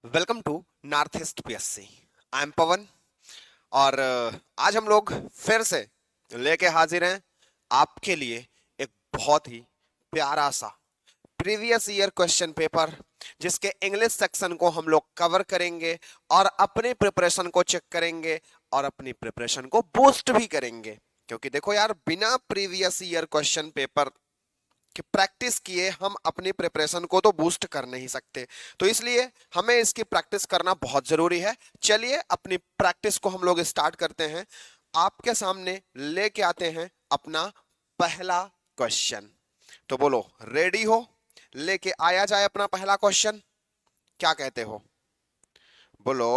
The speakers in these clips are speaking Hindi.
Welcome to North East PSC. I am Pawan. और आज हम लोग फिर से लेके हाजिर हैं आपके लिए एक बहुत ही प्यारा सा प्रीवियस ईयर क्वेश्चन पेपर, जिसके इंग्लिश सेक्शन को हम लोग कवर करेंगे और अपनी प्रिपरेशन को चेक करेंगे और अपनी प्रिपरेशन को बूस्ट भी करेंगे। क्योंकि देखो यार, बिना प्रीवियस ईयर क्वेश्चन पेपर कि प्रैक्टिस किए हम अपनी प्रिपरेशन को तो बूस्ट कर नहीं सकते। तो इसलिए हमें इसकी प्रैक्टिस करना बहुत जरूरी है। चलिए अपनी प्रैक्टिस को हम लोग स्टार्ट करते हैं। आपके सामने लेके आते हैं अपना पहला क्वेश्चन। तो बोलो, रेडी हो? लेके आया जाए अपना पहला क्वेश्चन। क्या कहते हो? बोलो,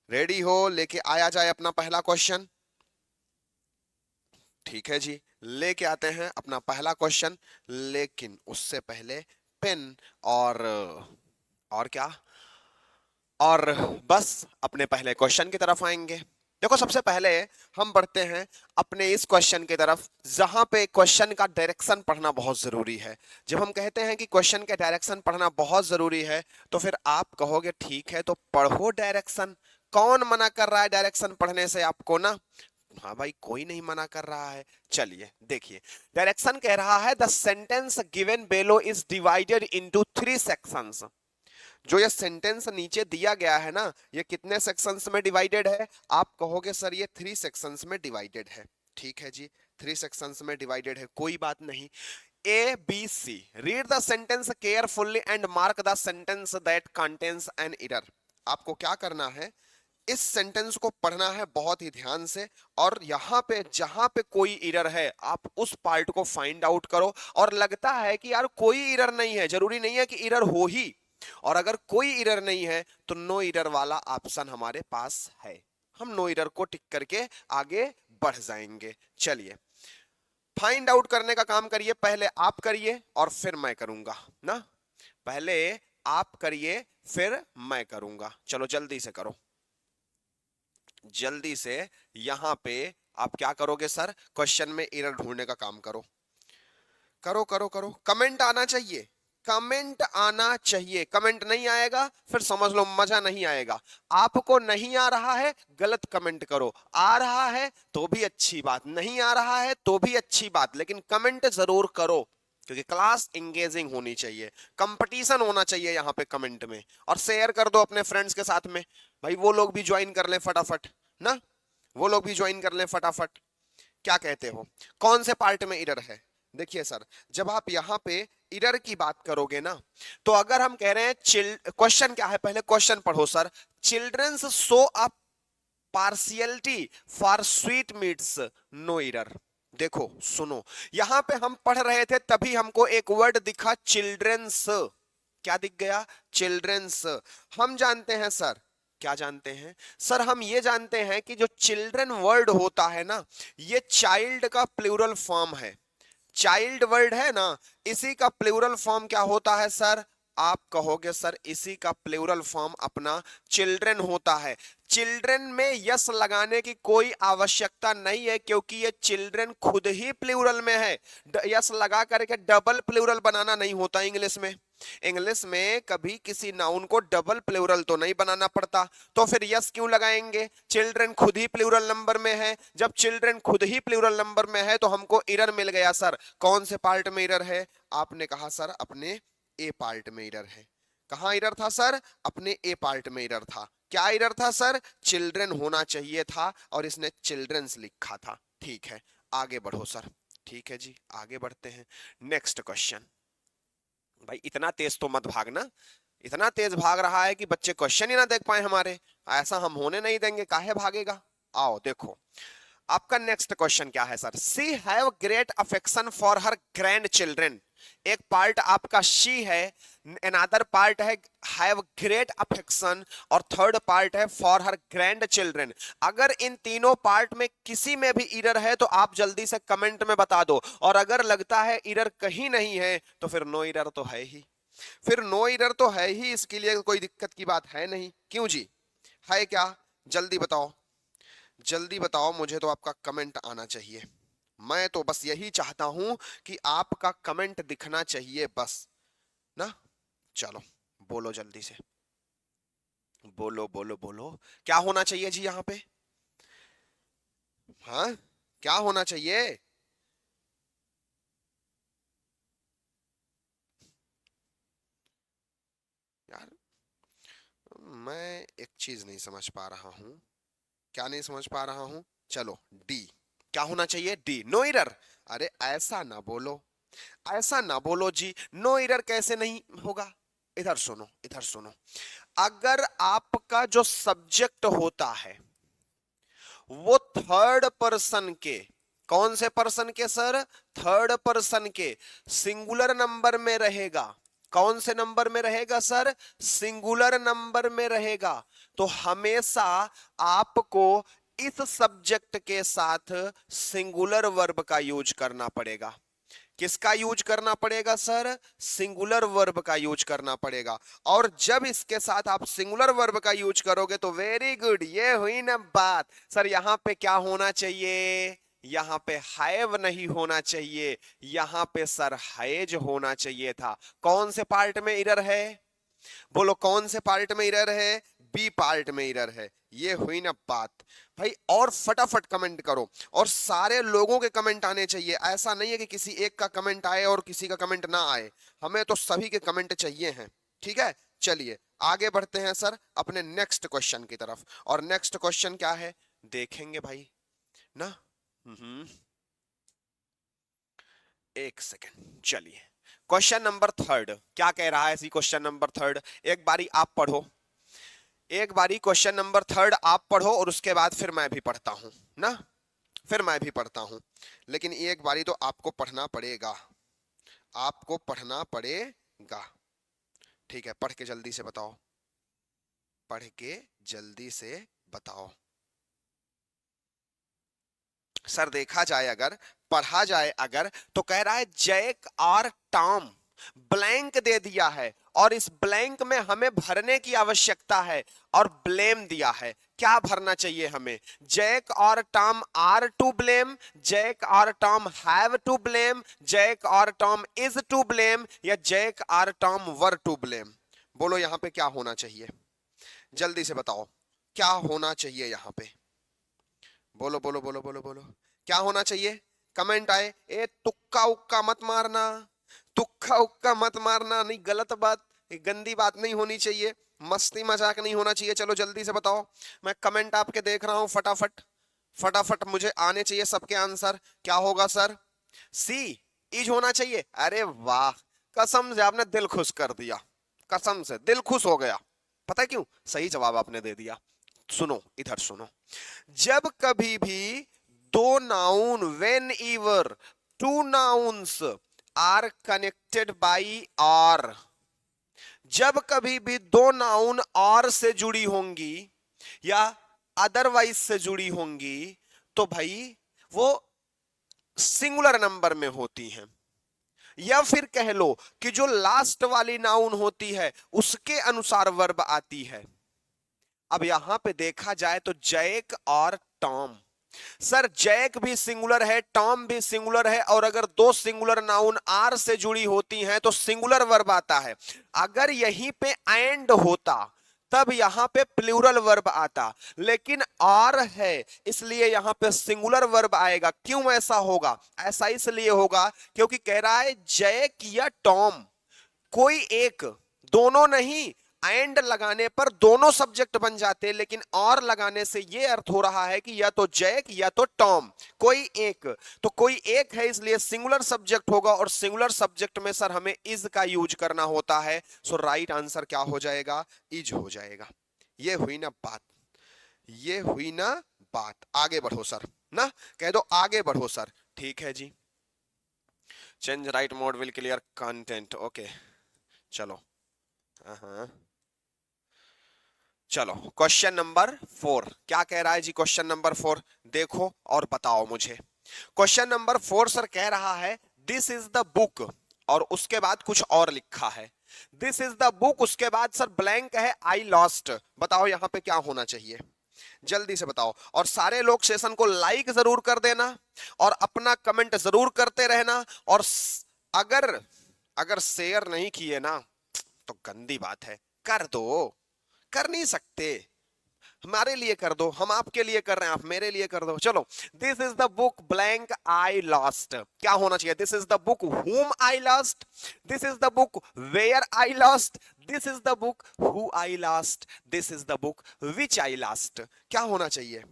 रेडी हो? लेके आया जाए अपना पहला क्वेश्चन। ठीक है जी, लेके आते हैं अपना पहला क्वेश्चन। लेकिन उससे पहले पेन और क्या, और बस अपने पहले क्वेश्चन की तरफ आएंगे। देखो, सबसे पहले हम बढ़ते हैं अपने इस क्वेश्चन की तरफ, जहां पे क्वेश्चन का डायरेक्शन पढ़ना बहुत जरूरी है। जब हम कहते हैं कि क्वेश्चन का डायरेक्शन पढ़ना बहुत जरूरी है, तो फिर आप कहोगे ठीक है तो पढ़ो डायरेक्शन। कौन मना कर रहा है डायरेक्शन पढ़ने से आपको ना? हाँ भाई, कोई नहीं मना कर रहा है। चलिए देखिए, डायरेक्शन कह रहा है the sentence given below is divided into three sections. जो ये सेंटेंस नीचे दिया गया है ना, ये कितने सेक्शंस में डिवाइडेड है? आप कहोगे सर ये थ्री सेक्शंस में डिवाइडेड है। ठीक है जी, थ्री सेक्शंस में डिवाइडेड है, कोई बात नहीं। A B C, read the sentence carefully and mark the sentence that contains an error. आपको क्या करना है, इस सेंटेंस को पढ़ना है बहुत ही ध्यान से, और यहां पे जहां पे कोई एरर है आप उस पार्ट को फाइंड आउट करो। और लगता है कि यार कोई एरर नहीं है, जरूरी नहीं है कि एरर हो ही। और अगर कोई एरर नहीं है तो नो एरर वाला ऑप्शन हमारे पास है। हम नो एरर को टिक करके आगे बढ़ जाएंगे। चलिए, फाइंड आउट करने का काम करिए। पहले आप करिए और फिर मैं करूंगा ना। पहले आप करिए, फिर मैं करूंगा। चलो जल्दी से करो, जल्दी से। यहां पे आप क्या करोगे सर? क्वेश्चन में एरर ढूंढने का काम करो। करो करो करो, कमेंट आना चाहिए, कमेंट आना चाहिए। कमेंट नहीं आएगा फिर समझ लो मजा नहीं आएगा। आपको नहीं आ रहा है, गलत कमेंट करो। आ रहा है तो भी अच्छी बात, नहीं आ रहा है तो भी अच्छी बात, लेकिन कमेंट जरूर करो। क्योंकि क्लास इंगेजिंग होनी चाहिए, कंपटीशन होना चाहिए यहाँ पे कमेंट में। और शेयर कर दो अपने फ्रेंड्स के साथ में, भाई वो लोग भी ज्वाइन कर लें फटाफट ना। वो लोग भी ज्वाइन कर लें फटाफट। क्या कहते हो, कौन से पार्ट में एरर है? देखिए सर, जब आप यहाँ पे एरर की बात करोगे ना, तो अगर हम कह रहे हैं क्वेश्चन क्या है, पहले क्वेश्चन पढ़ो sir. Childrens show a partiality for sweet meats, no error. देखो सुनो, यहां पे हम पढ़ रहे थे तभी हमको एक वर्ड दिखा चिल्ड्रंस। क्या दिख गया? चिल्ड्रंस। हम जानते हैं सर, क्या जानते हैं सर? हम ये जानते हैं कि जो चिल्ड्रन वर्ड होता है ना, ये चाइल्ड का प्लूरल फॉर्म है। चाइल्ड वर्ड है ना, इसी का प्लूरल फॉर्म क्या होता है सर? आप कहोगे सर इसी का प्लूरल फॉर्म अपना चिल्ड्रन होता है। चिल्ड्रन में यस लगाने की कोई आवश्यकता नहीं है, क्योंकि ये चिल्ड्रन खुद ही प्लूरल में है। यस लगा करके डबल प्लूरल बनाना नहीं होता इंग्लिश में। इंग्लिश में कभी किसी नाउन को डबल प्लूरल तो नहीं बनाना पड़ता। तो फिर यस क्यों लगाएंगे? चिल्ड्रन खुद ही प्लूरल नंबर में है। जब चिल्ड्रन खुद ही प्लूरल नंबर में है तो हमको एरर मिल गया सर। कौन से पार्ट में एरर है? आपने कहा सर अपने ए पार्ट में एरर है। कहां एरर था सर? अपने ए पार्ट में एरर था। क्या एरर था सर? चिल्ड्रन होना चाहिए था और इसने चिल्ड्रंस लिखा था। ठीक है, आगे बढ़ो सर। ठीक है जी, आगे बढ़ते हैं। Next question. भाई इतना तेज तो मत भागना, इतना तेज भाग रहा है कि बच्चे क्वेश्चन ही ना देख पाए हमारे। ऐसा हम होने नहीं देंगे, काहे भागेगा। आओ देखो, आपका नेक्स्ट क्वेश्चन क्या है sir? She have great affection for her grand children. एक पार्ट आपका शी है, अनदर पार्ट है हैव ग्रेट अफेक्शन, और थर्ड पार्ट है फॉर हर ग्रैंड चिल्ड्रन। अगर इन तीनों पार्ट में किसी में भी एरर है तो आप जल्दी से कमेंट में बता दो, और अगर लगता है एरर कहीं नहीं है तो फिर नो एरर तो है ही। फिर नो एरर तो है ही, इसके लिए कोई दिक्कत की बात है नहीं। क्यों जी, है क्या? जल्दी बताओ, जल्दी बताओ, मुझे तो आपका कमेंट आना चाहिए। मैं तो बस यही चाहता हूं कि आपका कमेंट दिखना चाहिए बस ना। चलो बोलो जल्दी से। बोलो बोलो बोलो, क्या होना चाहिए जी यहाँ पे? हाँ, क्या होना चाहिए? यार, मैं एक चीज नहीं समझ पा रहा हूं। क्या नहीं समझ पा रहा हूं? चलो, डी। क्या होना चाहिए? D, no error. अरे ऐसा ना बोलो, ऐसा ना बोलो जी, नो एरर कैसे नहीं होगा? इधर सुनो, इधर सुनो। अगर आपका जो सब्जेक्ट होता है वो थर्ड पर्सन के, कौन से पर्सन के सर? थर्ड पर्सन के सिंगुलर नंबर में रहेगा। कौन से नंबर में रहेगा सर? सिंगुलर नंबर में रहेगा। तो हमेशा आपको इस सब्जेक्ट के साथ सिंगुलर वर्ब का यूज करना पड़ेगा। किसका यूज करना पड़ेगा सर? सिंगुलर वर्ब का यूज करना पड़ेगा। और जब इसके साथ आप सिंगुलर वर्ब का यूज करोगे तो वेरी गुड, ये हुई ना बात। सर यहां पे क्या होना चाहिए? यहां पे हैव नहीं होना चाहिए, यहां पे सर हैज होना चाहिए था। कौन से पार्ट में एरर है? बोलो कौन से पार्ट में एरर है? बी पार्ट में एरर है। ये हुई ना बात भाई। और फटाफट कमेंट करो, और सारे लोगों के कमेंट आने चाहिए। ऐसा नहीं है कि किसी एक का कमेंट आए और किसी का कमेंट ना आए, हमें तो सभी के कमेंट चाहिए हैं। ठीक है, चलिए आगे बढ़ते हैं सर अपने नेक्स्ट क्वेश्चन की तरफ। और नेक्स्ट क्वेश्चन क्या है देखेंगे भाई ना। हम्म, एक सेकेंड, चलिए। क्वेश्चन नंबर थर्ड क्या कह रहा है? इसी क्वेश्चन नंबर थर्ड एक बारी आप पढ़ो, एक बारी क्वेश्चन नंबर थर्ड आप पढ़ो, और उसके बाद फिर मैं भी पढ़ता हूं ना, फिर मैं भी पढ़ता हूं। लेकिन एक बारी तो आपको पढ़ना पड़ेगा, आपको पढ़ना पड़ेगा। ठीक है, पढ़ के जल्दी से बताओ, पढ़ के जल्दी से बताओ। सर देखा जाए अगर, पढ़ा जाए अगर, तो कह रहा है जैक और टॉम, ब्लैंक दे दिया है और इस ब्लैंक में हमें भरने की आवश्यकता है, और ब्लेम दिया है। क्या भरना चाहिए हमें? जैक और Tom are to blame, Jack और Tom have to blame, Jack और टॉम इज टू ब्लेम, या जैक और टॉम वर टू ब्लेम? बोलो यहां पे क्या होना चाहिए? जल्दी से बताओ, क्या होना चाहिए यहां पे? बोलो बोलो बोलो बोलो बोलो, क्या होना चाहिए? कमेंट आए। ए तुक्का उक्का मत मारना, तुक्का उक्का मत मारना, नहीं गलत बात, गंदी बात नहीं होनी चाहिए, मस्ती मजाक नहीं होना चाहिए। चलो जल्दी से बताओ, मैं कमेंट आपके देख रहा हूं, फटाफट फटाफट मुझे आने चाहिए सबके आंसर। क्या होगा सर? सी, इज होना चाहिए। अरे वाह, कसम से आपने दिल खुश कर दिया, कसम से दिल खुश हो गया। पता है क्यों? सही जवाब आपने दे दिया। सुनो, इधर सुनो। जब कभी भी दो noun, whenever two nouns are connected by or, जब कभी भी दो नाउन और से जुड़ी होंगी या अदरवाइज से जुड़ी होंगी, तो भाई वो सिंगुलर नंबर में होती हैं। या फिर कह लो कि जो लास्ट वाली नाउन होती है उसके अनुसार वर्ब आती है। अब यहां पे देखा जाए तो जैक और टॉम, सर जैक भी सिंगुलर है, टॉम भी सिंगुलर है, और अगर दो सिंगुलर नाउन आर से जुड़ी होती हैं तो सिंगुलर वर्ब आता है। अगर यहीं पे एंड होता तब यहां पे प्लूरल वर्ब आता, लेकिन आर है इसलिए यहां पे सिंगुलर वर्ब आएगा। क्यों ऐसा होगा? ऐसा इसलिए होगा क्योंकि कह रहा है जैक या टॉम, कोई एक, दोनों नहीं। एंड लगाने पर दोनों सब्जेक्ट बन जाते, लेकिन और लगाने से यह अर्थ हो रहा है कि या तो जैक या तो टॉम, कोई एक। तो कोई एक है इसलिए सिंगुलर सब्जेक्ट होगा, और सिंगुलर सब्जेक्ट में सर हमें इज का यूज करना होता है। सो राइट आंसर क्या हो जाएगा? इज हो जाएगा। ये हुई ना बात, ये हुई ना बात। आगे बढ़ो सर ना, कह दो आगे बढ़ो सर। ठीक है जी। Change write mode will clear content, okay चलो। हाँ, चलो क्वेश्चन नंबर 4 क्या कह रहा है जी? क्वेश्चन नंबर 4 देखो और बताओ मुझे। क्वेश्चन नंबर 4 सर कह रहा है दिस इज द बुक, और उसके बाद कुछ और लिखा है। दिस इज द बुक, उसके बाद सर ब्लैंक है आई लॉस्ट। बताओ यहां पे क्या होना चाहिए? जल्दी से बताओ, और सारे लोग सेशन को लाइक जरूर कर देना और अपना कमेंट जरूर करते रहना। और अगर अगर शेयर नहीं किए ना तो गंदी बात है, कर दो, कर नहीं सकते। हमारे लिए कर दो, हम आपके लिए कर रहे हैं, आप मेरे लिए कर दो। चलो, this is the book blank I lost, क्या होना चाहिए? This is the book whom I lost, this is the book where I lost, this is the book who I lost, this is the book which I lost. क्या होना चाहिए?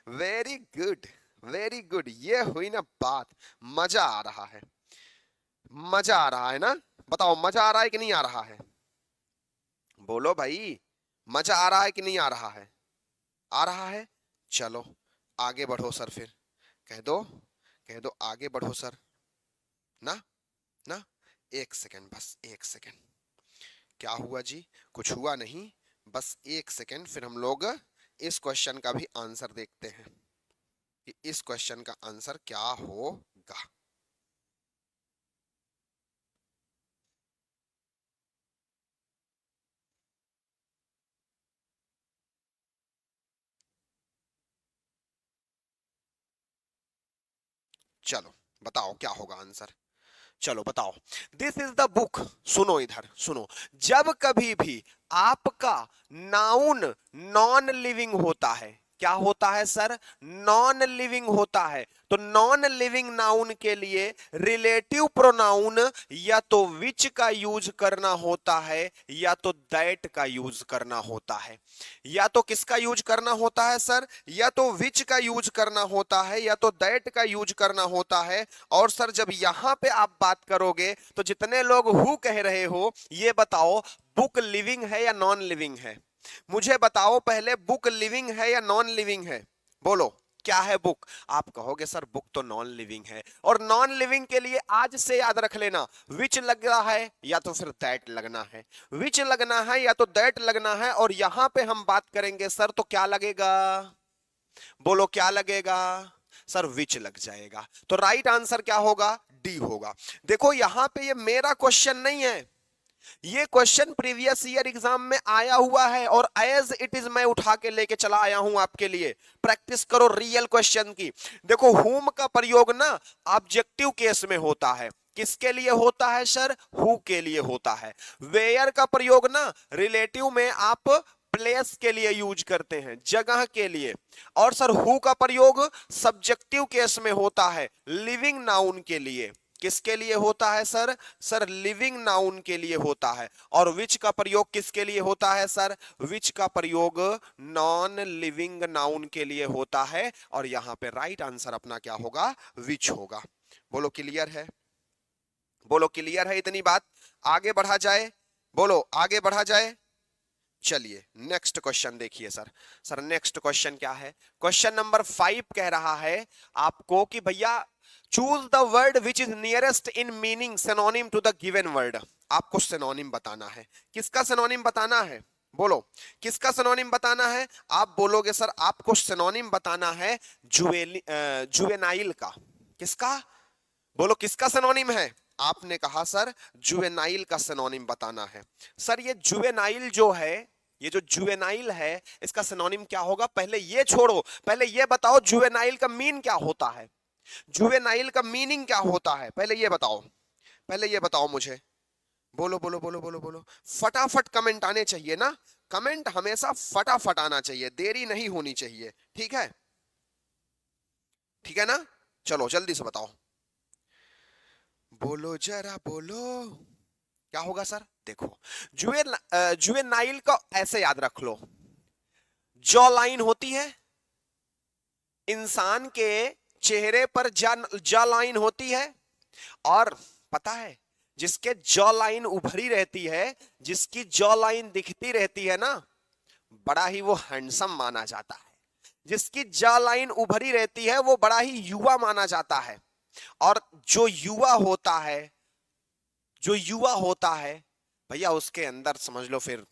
Very good, very good. ये हुई ना बात, मजा आ रहा है, मजा आ रहा है ना? बताओ मजा आ रहा है कि नहीं आ रहा है? बोलो भाई, मजा आ रहा है कि नहीं आ रहा है? आ रहा है। चलो आगे बढ़ो सर, फिर कह दो, कह दो आगे बढ़ो सर। ना, ना, एक सेकंड, बस एक सेकंड। क्या हुआ जी? कुछ हुआ नहीं, बस एक सेकंड, फिर हम लोग इस क्वेश्चन का भी आंसर देखते हैं कि इस क्वेश्चन का आंसर क्या होगा। चलो बताओ क्या होगा आंसर। चलो बताओ। दिस इज द बुक, सुनो इधर सुनो, जब कभी भी आपका नाउन नॉन लिविंग होता है, क्या होता है सर? नॉन लिविंग होता है। तो नॉन लिविंग नाउन के लिए रिलेटिव प्रोनाउन या तो विच का यूज करना होता है या तो दैट का यूज करना होता है। या तो किसका यूज करना होता है सर? या तो विच का यूज करना होता है या तो दैट का यूज करना होता है। और सर जब यहां पे आप बात करोगे तो जितने लोग हु कह रहे हो, ये बताओ बुक लिविंग है या नॉन लिविंग है? मुझे बताओ पहले, बुक लिविंग है या नॉन लिविंग है? बोलो क्या है बुक? आप कहोगे सर बुक तो नॉन लिविंग है। और नॉन लिविंग के लिए आज से याद रख लेना, विच लग रहा है या तो फिर दैट लगना है, विच लगना है या तो दैट लगना है। और यहां पे हम बात करेंगे सर तो क्या लगेगा? बोलो क्या लगेगा? सर विच लग जाएगा। तो राइट आंसर क्या होगा? डी होगा। देखो यहां पे ये मेरा क्वेश्चन नहीं है, ये क्वेश्चन प्रीवियस ईयर एग्जाम में आया हुआ है और एज इट इज मैं उठा के लेके चला आया हूं आपके लिए। प्रैक्टिस करो रियल क्वेश्चन की। देखो हुम का प्रयोग ना ऑब्जेक्टिव केस में होता है। किसके लिए होता है सर? हु के लिए होता है। वेयर का प्रयोग ना रिलेटिव में आप प्लेस के लिए यूज करते हैं, जगह के लिए। और सर हु का प्रयोग सब्जेक्टिव केस में होता है, लिविंग नाउन के लिए। किसके लिए होता है सर? सर लिविंग नाउन के लिए होता है। और विच का प्रयोग किसके लिए होता है सर? विच का प्रयोग नॉन लिविंग नाउन के लिए होता है। और यहां पे राइट आंसर अपना क्या होगा? विच होगा। बोलो क्लियर है? बोलो क्लियर है इतनी बात? आगे बढ़ा जाए, बोलो आगे बढ़ा जाए। चलिए नेक्स्ट क्वेश्चन देखिए सर। सर नेक्स्ट क्वेश्चन क्या है? क्वेश्चन नंबर 5 कह रहा है आपको कि भैया choose the word which is nearest in meaning synonym to the given word. आपको सिनोनिम बताना है। किसका सिनोनिम बताना है? बोलो किसका सिनोनिम बताना है? आप बोलोगे सर आपको सिनोनिम बताना है जुवेनाइल का। किसका? बोलो किसका सिनोनिम है? आपने कहा सर जुवेनाइल का सिनोनिम बताना है। सर ये जुवेनाइल जो है, ये जो जुवेनाइल है इसका सिनोनिम क्या होगा? पहले ये छोड़ो, पहले ये बताओ जुवेनाइल का मीन क्या होता है? जुवेनाइल का मीनिंग क्या होता है? पहले ये बताओ, पहले ये बताओ मुझे। बोलो बोलो बोलो बोलो बोलो, फटाफट कमेंट आने चाहिए ना। कमेंट हमेशा फटाफट आना चाहिए, देरी नहीं होनी चाहिए। ठीक है? ठीक है ना? चलो जल्दी से बताओ, बोलो जरा बोलो क्या होगा सर? देखो जुवेनाइल का ऐसे याद रख लो, जॉ लाइन होती है इंसान के चेहरे पर, जॉ लाइन होती है। और पता है जिसके जॉ लाइन उभरी रहती है, जिसकी जॉ लाइन दिखती रहती है ना, बड़ा ही वो हैंडसम माना जाता है। जिसकी जॉ लाइन उभरी रहती है वो बड़ा ही युवा माना जाता है। और जो युवा होता है, जो युवा होता है भैया उसके अंदर समझ लो फिर,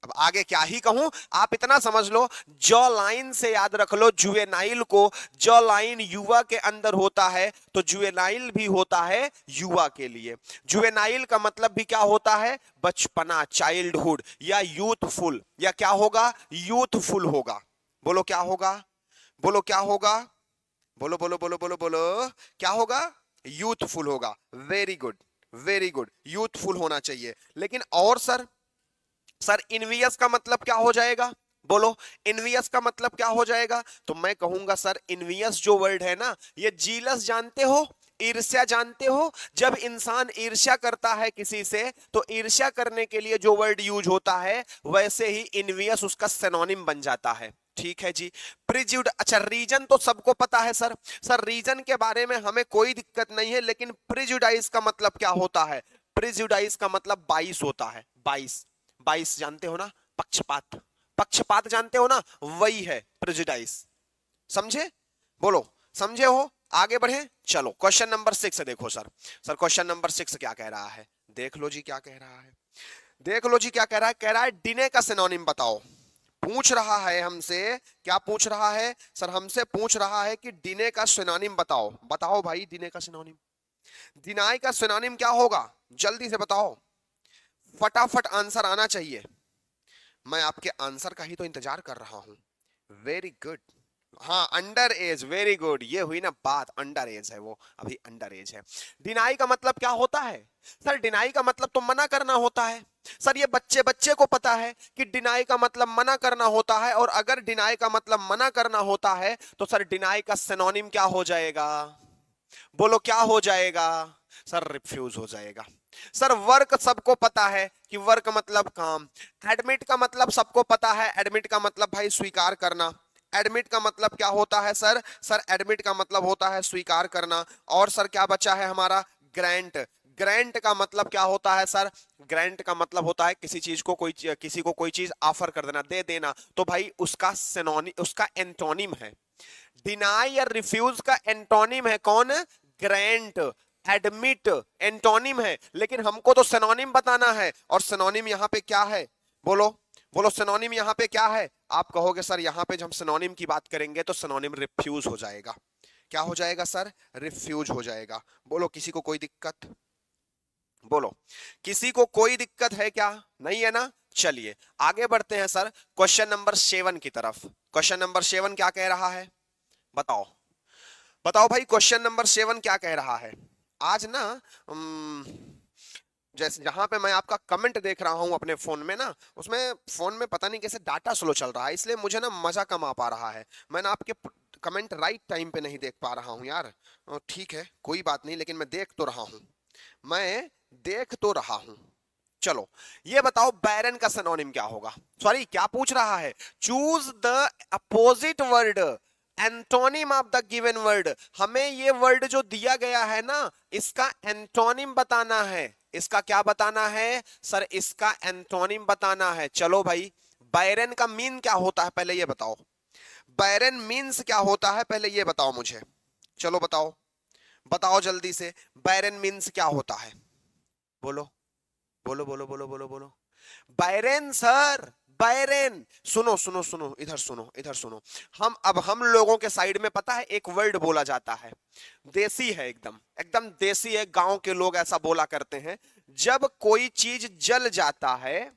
अब आगे क्या ही कहूं, आप इतना समझ लो, जॉ लाइन से याद रख लो जुवेनाइल को। जॉ लाइन युवा के अंदर होता है तो जुवेनाइल भी होता है युवा के लिए। जुवेनाइल का मतलब भी क्या होता है? बचपना, चाइल्डहुड या यूथफुल, या क्या होगा? यूथफुल होगा। बोलो क्या होगा? बोलो क्या होगा? बोलो बोलो बोलो बोलो बोलो क्या होगा? यूथफुल होगा। Very good, very good, youthful होना चाहिए। लेकिन और सर सर इनवियस का मतलब क्या हो जाएगा, बोलो इनवियस का मतलब क्या हो जाएगा? तो मैं कहूंगा सर इनवियस जो वर्ड है ना, ये जीलस जानते हो, ईर्ष्या जानते हो? जब इंसान ईर्ष्या करता है किसी से, तो ईर्ष्या करने के लिए जो वर्ड यूज होता है, वैसे ही इनवियस उसका सिनोनिम बन जाता है। ठीक है जी। प्रिजुड, अच्छा रीजन तो सबको पता है सर। सर रीजन के बारे में हमें कोई दिक्कत नहीं है, लेकिन प्रिजुडाइज का मतलब क्या होता है? प्रिजुडाइज का मतलब 22 होता है। 22, 22 जानते हो ना? पक्षपात, पक्षपात जानते हो ना? वही है प्रिजुडाइज। समझे? बोलो समझे हो? आगे बढ़े, चलो क्वेश्चन नंबर 6 देखो सर। सर क्वेश्चन नंबर 6 क्या कह रहा है, देख लो जी क्या कह रहा है। देख लो जी क्या कह रहा है। कह रहा है डिने का सिनोनिम बताओ। पूछ रहा है हमसे, क्या पूछ रहा है सर? हमसे पूछ रहा है कि डिने का सिनोनिम बताओ। बताओ भाई डिने का सिनोनिम, डिनाई का सिनोनिम क्या होगा? जल्दी से बताओ, फटाफट आंसर आना चाहिए। मैं आपके आंसर का ही तो इंतजार कर रहा हूं। Very good. हाँ अंडर एज, वेरी गुड। ये हुई ना बात, अंडर एज है वो, अभी अंडर एज है। डिनाई का मतलब क्या होता है? सर डिनाई का मतलब तो मना करना होता है। सर ये बच्चे बच्चे को पता है कि डिनाई का मतलब मना करना होता है, और अगर डिनाई का मतलब मना करना होता है, तो सर डिनाई का सिनोनिम क्या हो जाएगा? बोलो क्या हो जाएगा? सर रिफ्यूज हो जाएगा। सर वर्क सबको पता है कि वर्क मतलब काम। एडमिट का मतलब सबको पता है, एडमिट का मतलब भाई स्वीकार करना। एडमिट का मतलब क्या होता है सर? सर एडमिट का मतलब होता है स्वीकार करना। और सर क्या बचा है हमारा? ग्रांट। ग्रांट का मतलब क्या होता है सर? ग्रांट का मतलब होता है किसी चीज को, कोई किसी को कोई चीज ऑफर कर देना, दे देना। तो भाई उसका सिनोनिम, उसका एंटोनिम है। डिनाई या रिफ्यूज का एंटोनिम है कौन? ग्रांट। एडमिट एंटोनिम है, लेकिन हमको तो सिनोनिम बताना है, और सिनोनिम यहां पे क्या है? बोलो, बोलो सिनोनिम यहां पे क्या है? आप कहोगे सर यहां पे जब हम सिनोनिम की बात करेंगे तो सिनोनिम रिफ्यूज हो जाएगा। क्या हो जाएगा सर? रिफ्यूज हो जाएगा। बोलो किसी को कोई दिक्कत? बोलो किसी को कोई दिक्कत है क्या? नहीं है ना? चलिए आगे बढ़ते हैं सर क्वेश्चन नंबर 7 की तरफ। क्वेश्चन नंबर 7 क्या कह रहा है? बताओ, बताओ भाई क्वेश्चन नंबर 7 क्या कह रहा है? आज ना उम, जैसे जहां पे मैं आपका कमेंट देख रहा हूं अपने फोन में ना, उसमें फोन में पता नहीं कैसे डाटा स्लो चल रहा है, इसलिए मुझे ना मजा कम आ पा रहा है। मैं ना आपके कमेंट राइट टाइम पे नहीं देख पा रहा हूं यार। ठीक है कोई बात नहीं, लेकिन मैं देख तो रहा हूं, मैं देख तो रहा हूं। चलो ये बताओ बैरन का सिनोनिम क्या होगा? सॉरी क्या पूछ रहा है? Choose the opposite word, antonym of the given word. हमें ये वर्ड जो दिया गया है ना, इसका एंटोनिम बताना है। इसका क्या बताना है सर? इसका एंटोनिम बताना है। चलो भाई बैरन का मीन क्या होता है पहले ये बताओ। बैरन मीन्स क्या होता है पहले ये बताओ मुझे। चलो बताओ, बताओ जल्दी से, बैरन मीन्स क्या होता है? बोलो, बोलो बोलो बोलो बोलो बोलो। Byron sir, Byron. सुनो सुनो सुनो, इधर सुनो इधर सुनो। हम लोगों के साइड में पता है एक वर्ड बोला जाता है, देसी है एकदम, एकदम देसी है, गांव के लोग ऐसा बोला करते हैं। जब कोई चीज जल जाता है,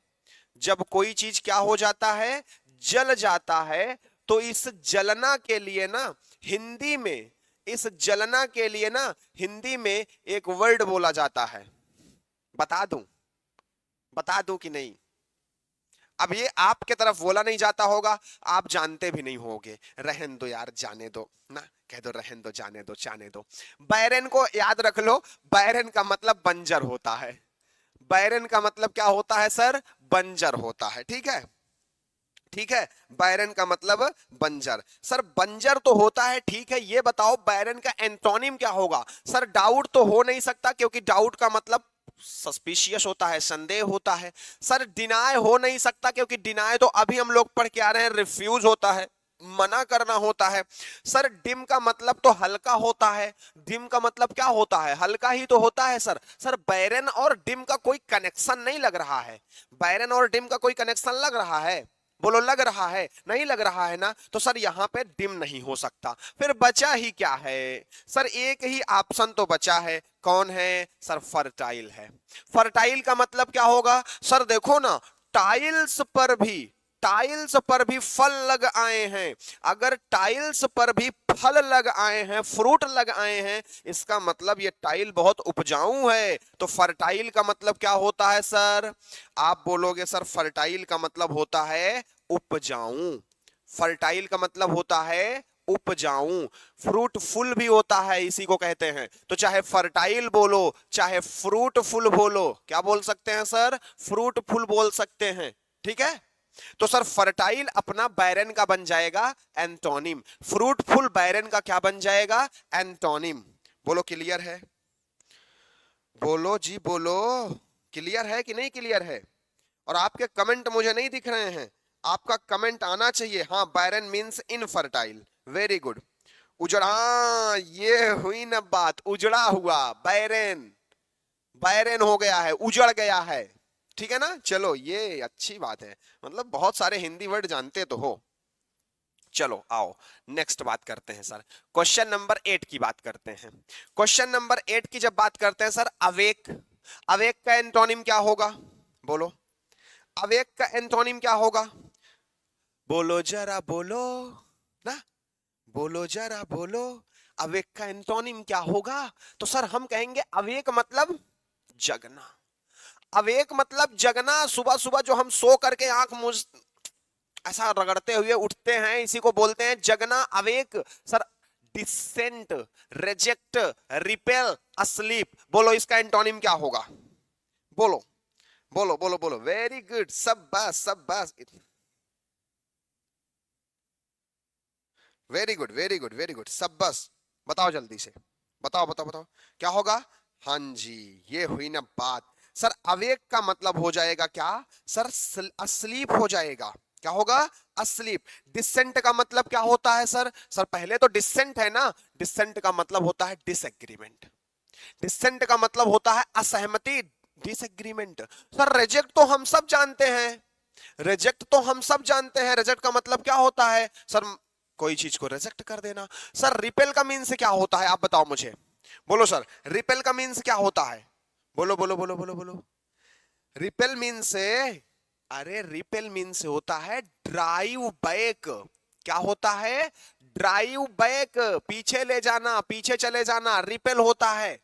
जब कोई चीज क्या हो जाता है? जल जाता है। तो इस जलना के लिए ना हिंदी में, इस जलना के लिए ना हिंदी में एक वर्ड बोला जाता है। बता दूं, बता दूं कि नहीं? अब ये आपके तरफ बोला नहीं जाता होगा, आप जानते भी नहीं होगे। रहन दो यार, जाने दो ना, कह दो रहन दो, जाने दो, जाने दो। बैरन को याद रख लो, बैरन का मतलब बंजर होता है। बैरन का मतलब क्या होता है सर? बंजर होता है। ठीक है, ठीक है। बैरन का मतलब बंजर। सर बंजर तो होता है, ठीक है। ये बताओ बैरन का एंटोनिम क्या होगा? सर डाउट तो हो नहीं सकता, क्योंकि डाउट का मतलब सस्पिशियस होता है, संदेह होता है। सर डिनाय हो नहीं सकता, क्योंकि डिनाय तो अभी हम लोग पढ़ के आ रहे हैं, रिफ्यूज होता है, मना करना होता है। सर डिम का मतलब तो हल्का होता है। डिम का मतलब क्या होता है? हल्का ही तो होता है सर। सर बैरन और डिम का कोई कनेक्शन नहीं लग रहा है। बैरन और डिम का कोई कनेक्शन लग रहा है? बोलो लग रहा है? नहीं लग रहा है ना, तो सर यहां पे डिम नहीं हो सकता। फिर बचा ही क्या है सर? एक ही ऑप्शन तो बचा है, कौन है सर? फर्टाइल है। फर्टाइल का मतलब क्या होगा सर? देखो ना, टाइल्स पर भी, टाइल्स पर भी फल लग आए हैं, अगर टाइल्स पर भी फल लग आए हैं, फ्रूट लग आए हैं, इसका मतलब ये टाइल बहुत उपजाऊ है। तो फर्टाइल का मतलब क्या होता है सर? आप बोलोगे सर फर्टाइल का मतलब होता है उपजाऊ। फर्टाइल का मतलब होता है उपजाऊ। फ्रूटफुल भी होता है, इसी को कहते हैं। तो चाहे फर्टाइल बोलो चाहे फ्रूटफुल बोलो, क्या बोल सकते हैं सर? फ्रूटफुल बोल सकते हैं। ठीक है, तो सर फर्टाइल अपना बैरन का बन जाएगा एंटोनिम, फ्रूटफुल बैरन का क्या बन जाएगा? एंटोनिम। बोलो क्लियर है? बोलो जी बोलो, क्लियर है कि नहीं क्लियर है? और आपके कमेंट मुझे नहीं दिख रहे हैं, आपका कमेंट आना चाहिए। हाँ, बैरन मीन्स इनफर्टाइल, वेरी गुड। उजड़ा, हाँ, ये हुई ना बात, उजड़ा हुआ, बैरन, बैरन हो गया है, उजड़ गया है। ठीक है ना? चलो ये अच्छी बात है, मतलब बहुत सारे हिंदी वर्ड जानते तो हो। चलो आओ नेक्स्ट बात करते हैं सर, क्वेश्चन नंबर 8 की बात करते हैं। क्वेश्चन नंबर 8 की जब बात करते हैं सर, अवेक, अवेक का एंटोनिम क्या होगा? बोलो, अवेक का एंटोनिम क्या होगा? बोलो जरा बोलो ना, बोलो जरा बोलो, अवेक का एंटोनिम क्या होगा? तो सर हम कहेंगे अवेक मतलब जगना। अवेक मतलब जगना, सुबह सुबह जो हम सो करके आंख मूंद ऐसा रगड़ते हुए उठते हैं, इसी को बोलते हैं जगना, awake. Sir dissent, reject, repel, asleep, बोलो इसका एंटोनिम क्या होगा? बोलो बोलो बोलो बोलो, वेरी गुड, सब बस सब बस, very good very good very good, सब बस। बताओ जल्दी से, बताओ बताओ बताओ क्या होगा? हाँ जी, ये हुई ना बात। सर अवेक का मतलब हो जाएगा क्या सर? अस्लीप हो जाएगा। क्या होगा? अस्लीप। डिसेंट का मतलब क्या होता है सर? सर पहले तो डिसेंट है ना, डिसेंट का मतलब होता है डिसएग्रीमेंट, डिसेंट का मतलब होता है असहमति, डिसएग्रीमेंट। सर रिजेक्ट तो हम सब जानते हैं, रिजेक्ट तो हम सब जानते हैं, रिजेक्ट का मतलब क्या होता है सर? कोई चीज को रिजेक्ट कर देना। सर रिपेल का मीन से क्या होता है, आप बताओ मुझे। बोलो सर, रिपेल का मीन से क्या होता है? बोलो बोलो बोलो बोलो बोलो। रिपेल मीन से, अरे रिपेल मीन से होता है ड्राइव बैक। क्या होता है? ड्राइव बैक, पीछे ले जाना, पीछे चले जाना, रिपेल होता है।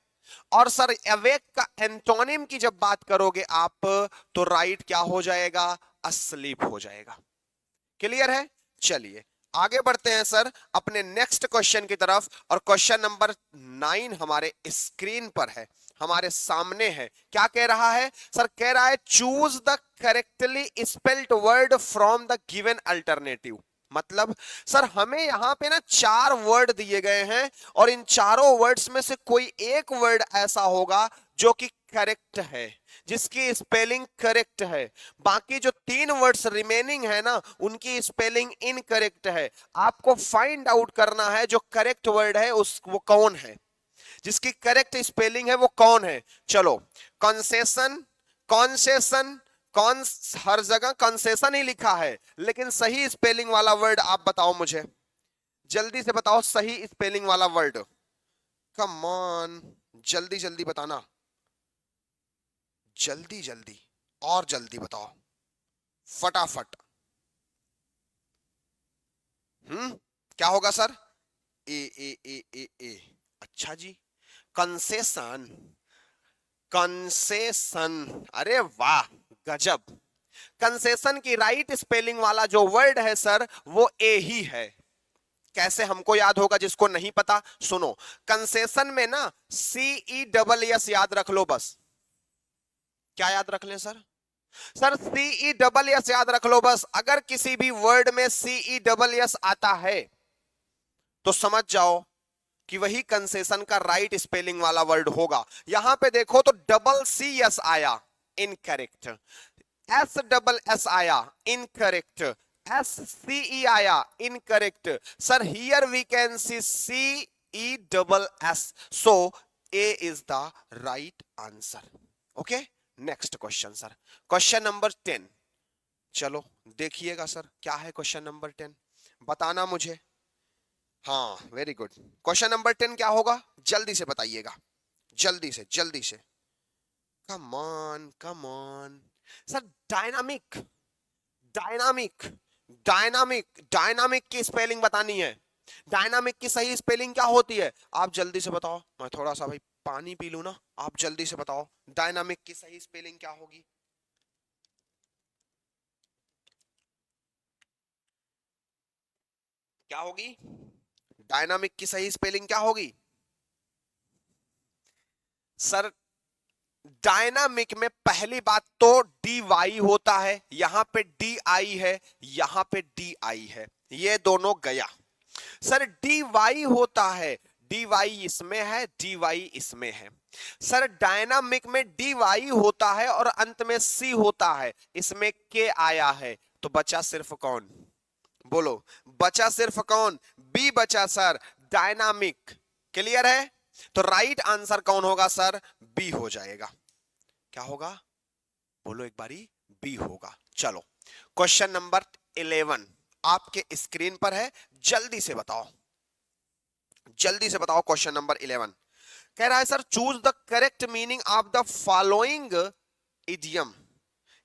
और सर अवेक का एंटोनिम की जब बात करोगे आप, तो राइट क्या हो जाएगा? अस्लीप हो जाएगा। क्लियर है? चलिए आगे बढ़ते हैं सर अपने नेक्स्ट क्वेश्चन की तरफ, और क्वेश्चन नंबर 9 हमारे स्क्रीन पर है, हमारे सामने है। क्या कह रहा है सर? कह रहा है choose the correctly spelled word from the given alternative. मतलब सर हमें यहां पे ना 4 वर्ड दिए गए हैं, और इन चारों वर्ड्स में से कोई एक वर्ड ऐसा होगा जो कि करेक्ट है, जिसकी स्पेलिंग करेक्ट है। बाकी जो 3 वर्ड्स रिमेनिंग है ना, उनकी स्पेलिंग इनकरेक्ट है। आपको फाइंड आउट करना है जो करेक्ट वर्ड है उस वो कौन है, जिसकी करेक्ट स्पेलिंग है वो कौन है। चलो, कंसेशन, कॉन्सेशन, कौन, हर जगह कंसेशन ही लिखा है, लेकिन सही स्पेलिंग वाला वर्ड आप बताओ मुझे, जल्दी से बताओ सही स्पेलिंग वाला वर्ड। कम ऑन, जल्दी जल्दी बताना, जल्दी जल्दी, और जल्दी बताओ, फटाफट। क्या होगा सर? ए ए ए ए ए, अच्छा जी, कंसेशन, कंसेशन, अरे वाह, गजब। कंसेशन की राइट स्पेलिंग वाला जो वर्ड है सर, वो ए ही है। कैसे हमको याद होगा जिसको नहीं पता? सुनो, कंसेशन में ना CE डबल एस याद रख लो बस। क्या याद रख लें sir? Sir CE double S याद रख लो बस। अगर किसी भी वर्ड में CE डबल एस आता है तो समझ जाओ कि वही कंसेशन का राइट स्पेलिंग वाला वर्ड होगा। यहां पे देखो तो डबल CS आया, इनकरेक्ट। S डबल S आया, इनकरेक्ट। SCE आया, incorrect. Sir here we can see CE double S, so A is the right answer. Okay, next question sir, question number 10। चलो देखिएगा सर क्या है क्वेश्चन नंबर 10, बताना मुझे। हाँ वेरी गुड, क्वेश्चन नंबर 10 क्या होगा? जल्दी से बताइएगा, जल्दी से जल्दी से। Come on come on sir, dynamic, dynamic, dynamic, dynamic की स्पेलिंग बतानी है। डायनामिक की सही स्पेलिंग क्या होती है? आप जल्दी से बताओ। मैं थोड़ा सा भाई पानी पी लूं ना, आप जल्दी से बताओ डायनामिक की सही स्पेलिंग क्या होगी? क्या होगी? डायनामिक की सही स्पेलिंग क्या होगी सर? डायनामिक में पहली बात तो डी वाई होता है, यहां पे डी आई है, यहां पे डी आई है, ये दोनों गया। सर डी वाई होता है, डी वाई इसमें है, डी वाई इसमें है। सर डायनामिक में डी वाई होता है और अंत में सी होता है, इसमें के आया है, तो बचा सिर्फ कौन? बोलो, बचा सिर्फ कौन? बी बचा सर, डायनामिक। क्लियर है? तो राइट आंसर कौन होगा सर? बी हो जाएगा। क्या होगा? बोलो एक बारी, बी होगा। चलो क्वेश्चन नंबर 11 आपके स्क्रीन पर है, जल्दी से बताओ, जल्दी से बताओ। क्वेश्चन नंबर 11 कह रहा है sir choose the correct meaning of the following idiom.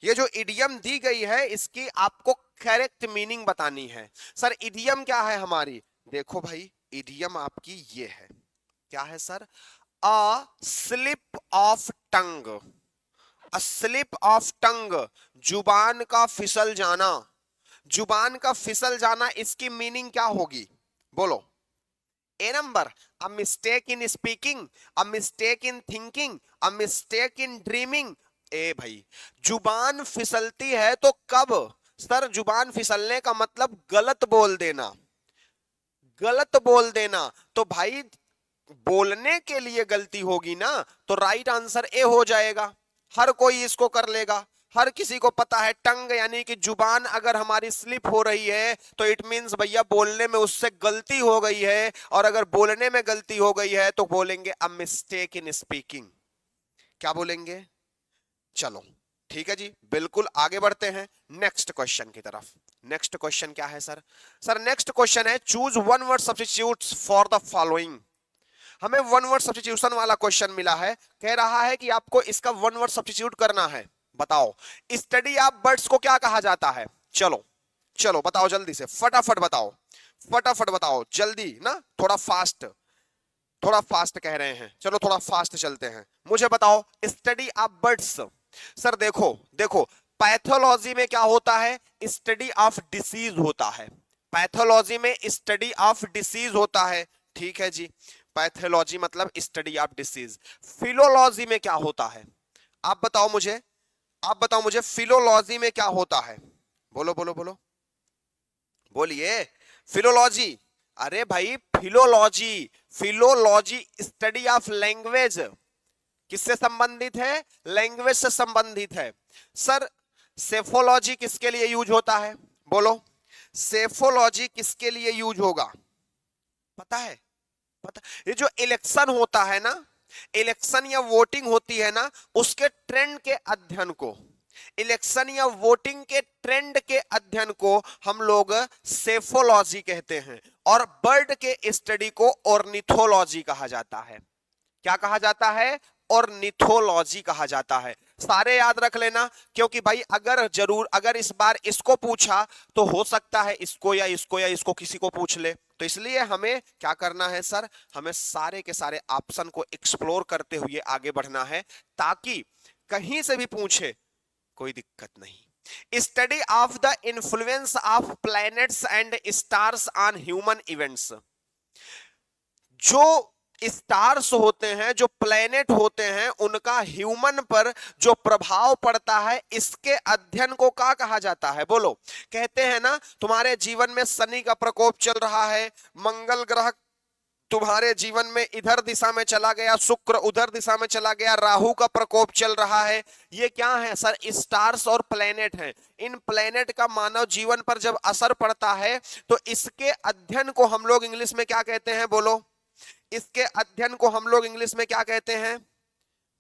ये जो इडियम दी गई है इसकी आपको करेक्ट मीनिंग बतानी है। सर इडियम क्या है हमारी? देखो भाई, इडियम आपकी ये है, क्या है sir? A slip of tongue, a slip of tongue, जुबान का फिसल जाना। जुबान का फिसल जाना, इसकी मीनिंग क्या होगी? बोलो। A number, a mistake in speaking, a mistake in thinking, a mistake in dreaming. ए भाई, जुबान फिसलती है तो कब? सर जुबान फिसलने का मतलब गलत बोल देना, गलत बोल देना। तो भाई बोलने के लिए गलती होगी ना, तो राइट आंसर ए हो जाएगा। हर कोई इसको कर लेगा, हर किसी को पता है टंग यानी कि जुबान अगर हमारी स्लिप हो रही है तो इट मींस भैया बोलने में उससे गलती हो गई है, और अगर बोलने में गलती हो गई है तो बोलेंगे अ मिस्टेक इन स्पीकिंग। क्या बोलेंगे? चलो ठीक है जी, बिल्कुल आगे बढ़ते हैं नेक्स्ट क्वेश्चन की तरफ। नेक्स्ट क्वेश्चन क्या है सर? सर नेक्स्ट क्वेश्चन है choose one word substitutes for the following. हमें वन वर्ड सब्स्टिट्यूशन वाला क्वेश्चन मिला है, कह रहा है कि आपको इसका वन वर्ड सब्स्टिट्यूट करना है। बताओ स्टडी ऑफ बर्ड्स को क्या कहा जाता है? चलो चलो बताओ जल्दी से, फटाफट बताओ, फटाफट बताओ जल्दी ना, थोड़ा फास्ट, थोड़ा फास्ट कह रहे हैं, चलो थोड़ा फास्ट चलते हैं। मुझे बताओ स्टडी ऑफ बर्ड्स। सर देखो देखो, पैथोलॉजी में क्या होता है? स्टडी ऑफ डिसीज होता है। पैथोलॉजी में स्टडी ऑफ डिसीज होता है, ठीक है जी। पैथोलॉजी मतलब स्टडी ऑफ डिसीज। फिलोलॉजी में क्या होता है? आप बताओ मुझे, आप बताओ मुझे फिलोलॉजी में क्या होता है? बोलो बोलो बोलो, बोलिए। फिलोलॉजी, अरे भाई philology, philology study of language. किससे संबंधित है? लैंग्वेज से संबंधित है। सर सेफोलॉजी किसके लिए यूज होता है? बोलो, सेफोलॉजी किसके लिए यूज होगा? पता है? पता, ये जो इलेक्शन होता है ना, इलेक्शन या वोटिंग होती है ना, उसके ट्रेंड के अध्ययन को, इलेक्शन या वोटिंग के ट्रेंड के अध्ययन को हम लोग सेफोलॉजी कहते हैं, और बर्ड के स्टडी को ऑर्निथोलॉजी कहा जाता है। क्या कहा जाता है? ऑर्निथोलॉजी कहा जाता है। सारे याद रख लेना, क्योंकि भाई अगर जरूर अगर इस बार इसको पूछा तो हो सकता है इसको या इसको या इसको किसी को पूछ ले, तो इसलिए हमें क्या करना है सर? हमें सारे के सारे ऑप्शन को एक्सप्लोर करते हुए आगे बढ़ना है, ताकि कहीं से भी पूछे कोई दिक्कत नहीं। Study of the influence of planets and stars on human events. जो स्टार्स होते हैं, जो प्लैनेट होते हैं, उनका ह्यूमन पर जो प्रभाव पड़ता है, इसके अध्ययन को क्या कहा जाता है? बोलो। कहते हैं ना तुम्हारे जीवन में शनि का प्रकोप चल रहा है, मंगल ग्रह तुम्हारे जीवन में इधर दिशा में चला गया, शुक्र उधर दिशा में चला गया, राहु का प्रकोप चल रहा है, ये क्या है सर? स्टार्स और प्लैनेट हैं। इन प्लैनेट का मानव जीवन पर जब असर पड़ता है तो इसके अध्ययन को हम लोग इंग्लिश में क्या कहते हैं? बोलो, इसके अध्ययन को हम लोग इंग्लिश में क्या कहते हैं?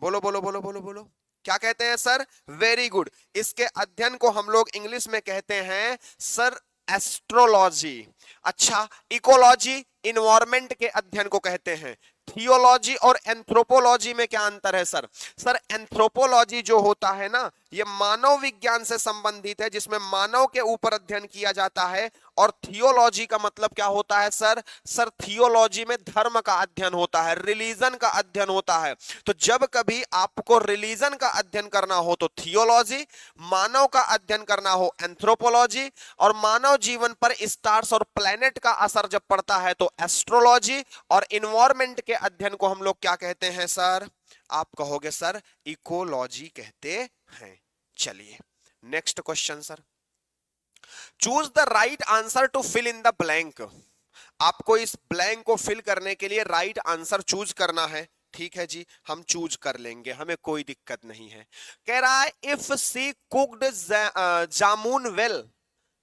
बोलो बोलो बोलो बोलो बोलो, क्या कहते हैं सर? वेरी गुड, इसके अध्ययन को हम लोग इंग्लिश में कहते हैं सर एस्ट्रोलॉजी। अच्छा, इकोलॉजी इन्वायरमेंट के अध्ययन को कहते हैं, थियोलॉजी और एंथ्रोपोलॉजी में क्या अंतर है सर? सर एंथ्रोपोलॉजी जो होता है ना, ये मानव विज्ञान से संबंधित है, जिसमें मानव के ऊपर अध्ययन किया जाता है। और थियोलॉजी का मतलब क्या होता है सर? सर थियोलॉजी में धर्म का अध्ययन होता है, रिलीजन का अध्ययन होता है। तो जब कभी आपको रिलीजन का अध्ययन करना हो तो थियोलॉजी, मानव का अध्ययन करना हो एंथ्रोपोलॉजी, और मानव जीवन पर स्टार्स और प्लैनेट का असर जब पड़ता है तो एस्ट्रोलॉजी, और इन्वायरमेंट के अध्ययन को हम लोग क्या कहते हैं सर? आप कहोगे सर इकोलॉजी कहते हैं। चलिए next question sir. Choose the right answer to fill in the blank. आपको इस ब्लैंक को फिल करने के लिए राइट आंसर चूज करना है। ठीक है जी, हम चूज कर लेंगे, हमें कोई दिक्कत नहीं है। कह रहा है if she cooked jamun well,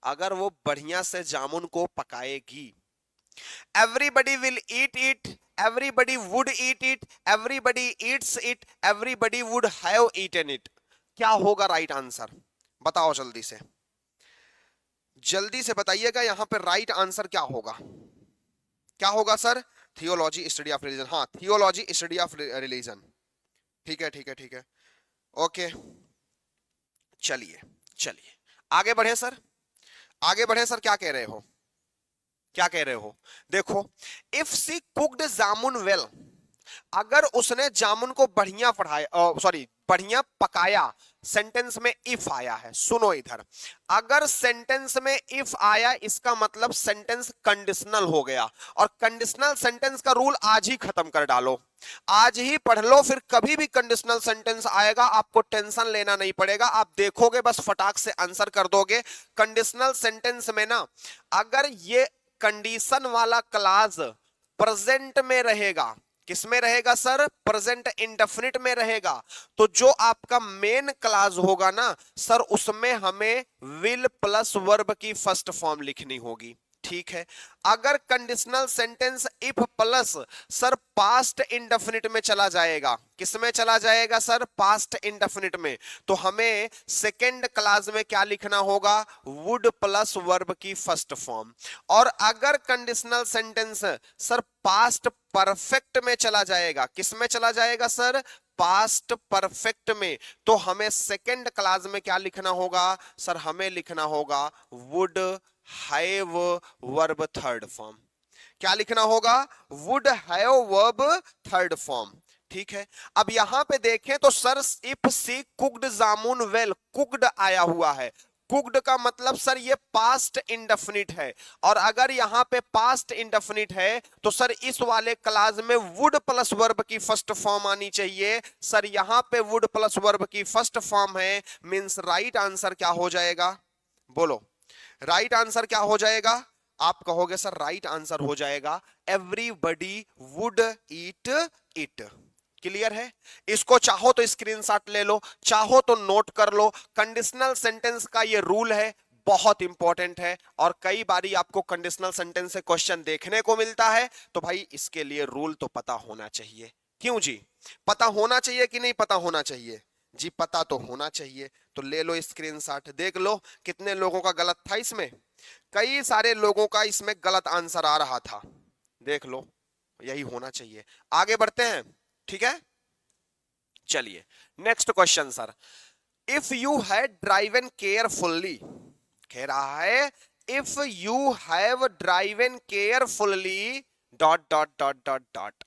अगर वो बढ़िया से जामुन को पकाएगी। Everybody will eat it, everybody would eat it, everybody eats it, everybody would have eaten it. क्या होगा राइट आंसर? बताओ जल्दी से, जल्दी से बताइएगा। यहां पे राइट आंसर क्या होगा? क्या होगा sir? Theology study of religion. हाँ, थियोलॉजी स्टडी ऑफ रिलीजन। ठीक है ठीक है ठीक है, ओके। चलिए चलिए आगे बढ़े सर, आगे बढ़े सर। क्या कह रहे हो, क्या कह रहे हो? देखो, if she cooked jamun well, अगर उसने जामुन को बढ़िया पढ़ाया, सॉरी बढ़िया पकाया। सेंटेंस में इफ आया है, सुनो इधर। अगर सेंटेंस में इफ आया, इसका मतलब सेंटेंस कंडीशनल हो गया। और कंडीशनल सेंटेंस का रूल आज ही खत्म कर डालो, आज ही पढ़ लो, फिर कभी भी कंडीशनल सेंटेंस आएगा आपको टेंशन लेना नहीं पड़ेगा। आप देखोगे बस फटाक से आंसर कर दोगे। कंडीशनल सेंटेंस में ना, अगर ये कंडीशन वाला क्लास प्रेजेंट में रहेगा, किस में रहेगा सर? प्रेजेंट इंडेफिनिट में रहेगा, तो जो आपका मेन क्लास होगा ना सर, उसमें हमें विल प्लस वर्ब की फर्स्ट फॉर्म लिखनी होगी। ठीक है। अगर conditional sentence if plus sir past indefinite में चला जाएगा, किस में चला जाएगा सर? पास्ट इंडेफिनिट में, तो हमें सेकेंड क्लास में क्या लिखना होगा? वुड प्लस वर्ब की फर्स्ट फॉर्म। और अगर conditional sentence sir past perfect में चला जाएगा, किस में चला जाएगा सर? पास्ट परफेक्ट में, तो हमें सेकेंड क्लास में क्या लिखना होगा सर? हमें लिखना होगा would have verb third form. क्या लिखना होगा? Would have verb third form. ठीक है। अब यहां पे देखें तो sir if she cooked jamun well, cooked आया हुआ है। कुक्ड का मतलब सर ये पास्ट इंडेफिनिट है, और अगर यहां पे पास्ट इंडेफिनिट है तो सर इस वाले क्लास में वुड प्लस वर्ब की फर्स्ट फॉर्म आनी चाहिए। सर यहां पे वुड प्लस वर्ब की फर्स्ट फॉर्म है, मींस राइट आंसर क्या हो जाएगा? बोलो, राइट आंसर क्या हो जाएगा? आप कहोगे सर राइट आंसर हो जाएगा everybody would eat it. Clear है? इसको चाहो तो स्क्रीनशॉट ले लो, चाहो तो नोट कर लो। कंडीशनल सेंटेंस का ये रूल है, बहुत इंपॉर्टेंट है, और कई बारी आपको कंडीशनल सेंटेंस से क्वेश्चन देखने को मिलता है, तो भाई इसके लिए रूल तो पता होना चाहिए। क्यों जी? पता होना चाहिए कि नहीं पता होना चाहिए? जी पता तो होना चाहिए। तो ले लो स्क्रीनशॉट, देख लो कितने लोगों का गलत था इसमें। कई सारे लोगों का इसमें गलत आंसर आ रहा था, देख लो, यही होना चाहिए। आगे बढ़ते हैं, ठीक है। चलिए next question sir. If you had driven carefully, कह रहा है if you have driven carefully dot dot dot dot dot.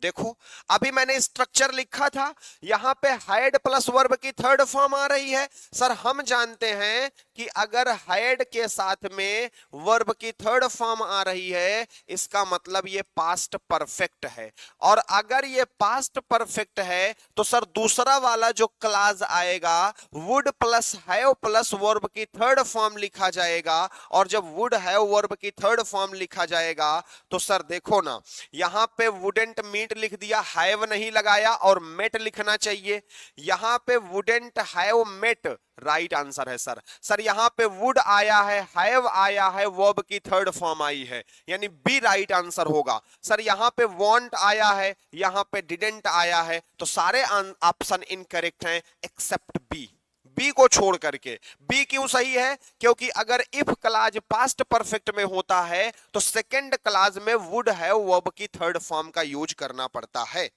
देखो अभी मैंने स्ट्रक्चर लिखा था, यहां पे हैड प्लस वर्ब की थर्ड फॉर्म आ रही है। सर हम जानते हैं कि अगर हैड के साथ में वर्ब की थर्ड फॉर्म आ रही है, इसका मतलब ये पास्ट परफेक्ट है। और अगर ये पास्ट परफेक्ट है तो सर दूसरा वाला जो क्लास आएगा would plus have plus verb की थर्ड फॉर्म लिखा जाएगा। और जब वुड हैव वर्ब की थर्ड फॉर्म लिखा जाएगा तो सर देखो ना, यहां पे वुडेंट मीट लिख दिया, हैव नहीं लगाया, और मेट लिखना चाहिए। यहां पे wouldn't have met, right answer है सर। सर यहां पे वुड आया है, हैव आया है, वर्ब की थर्ड फॉर्म आई है, यानी बी राइट आंसर होगा। सर यहां पे वांट आया है, यहां पे डिडंट आया है, तो सारे ऑप्शन इनकरेक्ट हैं एक्सेप्ट बी। बी को छोड़ करके। बी क्यों सही है? क्योंकि अगर इफ क्लॉज पास्ट परफेक्ट में होता है तो सेकंड क्लॉज में वुड हैव वर्ब की थर्ड फॉर्म का यूज करना पड़ता है।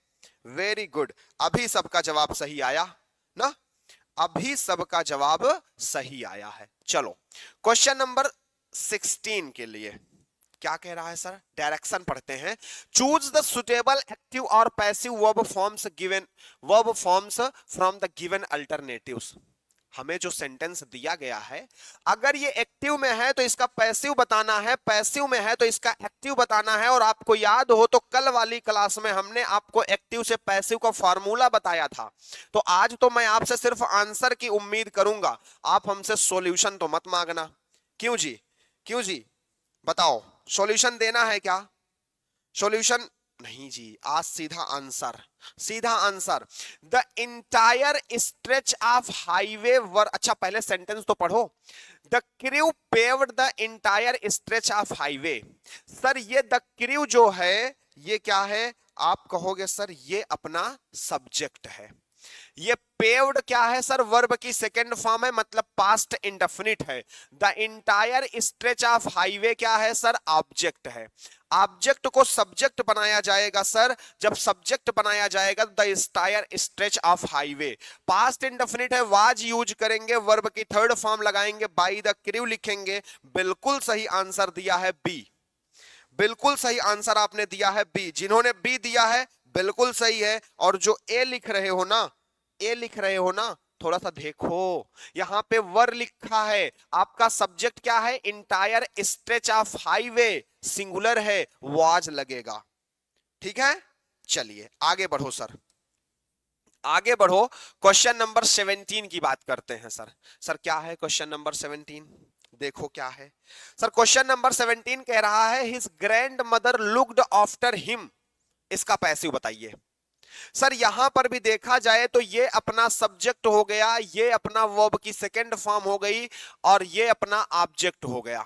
वेरी गुड, अभी सबका जवाब सही आया ना? अभी सबका जवाब सही आया है। चलो क्वेश्चन नंबर 16 के लिए क्या कह रहा है सर? डायरेक्शन पढ़ते हैं। चूज द सुटेबल एक्टिव और passive verb forms from the given alternatives. हमें जो सेंटेंस दिया गया है, अगर ये एक्टिव में है तो इसका पैसिव बताना है, पैसिव में है तो इसका एक्टिव बताना है। और आपको याद हो तो कल वाली क्लास में हमने आपको एक्टिव से पैसिव का फार्मूला बताया था। तो आज तो मैं आपसे सिर्फ आंसर की उम्मीद करूंगा, आप हमसे सॉल्यूशन तो मत मांगना। क्यों जी? क्यों जी? बताओ, सॉल्यूशन देना है क्या? सॉल्यूशन नहीं जी, आज सीधा आंसर, सीधा answer. The entire stretch of highway were, अच्छा पहले सेंटेंस तो पढ़ो। The crew paved the entire stretch of highway. Sir ये द क्रू जो है ये क्या है? आप कहोगे सर ये अपना सब्जेक्ट है। ये पेव्ड क्या है सर? वर्ब की सेकेंड फॉर्म है, मतलब पास्ट इंडेफिनिट है। The entire stretch of highway क्या है सर? ऑब्जेक्ट है। ऑब्जेक्ट को सब्जेक्ट बनाया जाएगा सर, जब सब्जेक्ट बनाया जाएगा the entire stretch of highway. Past indefinite है, वाज यूज करेंगे, वर्ब की थर्ड फॉर्म लगाएंगे, बाय द क्रू लिखेंगे। बिल्कुल सही आंसर दिया है बी, बिल्कुल सही आंसर आपने दिया है बी। जिन्होंने बी दिया है बिल्कुल सही है। और जो ए लिख रहे हो ना, ए लिख रहे हो ना, थोड़ा सा देखो, यहां पे वर लिखा है, आपका सब्जेक्ट क्या है? Entire stretch of highway, singular है, वाज लगेगा। ठीक है, चलिए आगे बढ़ो सर, आगे बढ़ो। क्वेश्चन नंबर 17 की बात करते हैं सर। सर क्या है क्वेश्चन नंबर 17? देखो क्या है सर। क्वेश्चन नंबर 17 कह रहा है his grand mother looked after him. इसका पैसिव बताइए। सर यहां पर भी देखा जाए तो ये अपना सब्जेक्ट हो गया, ये अपना वर्ब की सेकेंड फॉर्म हो गई, और ये अपना ऑब्जेक्ट हो गया।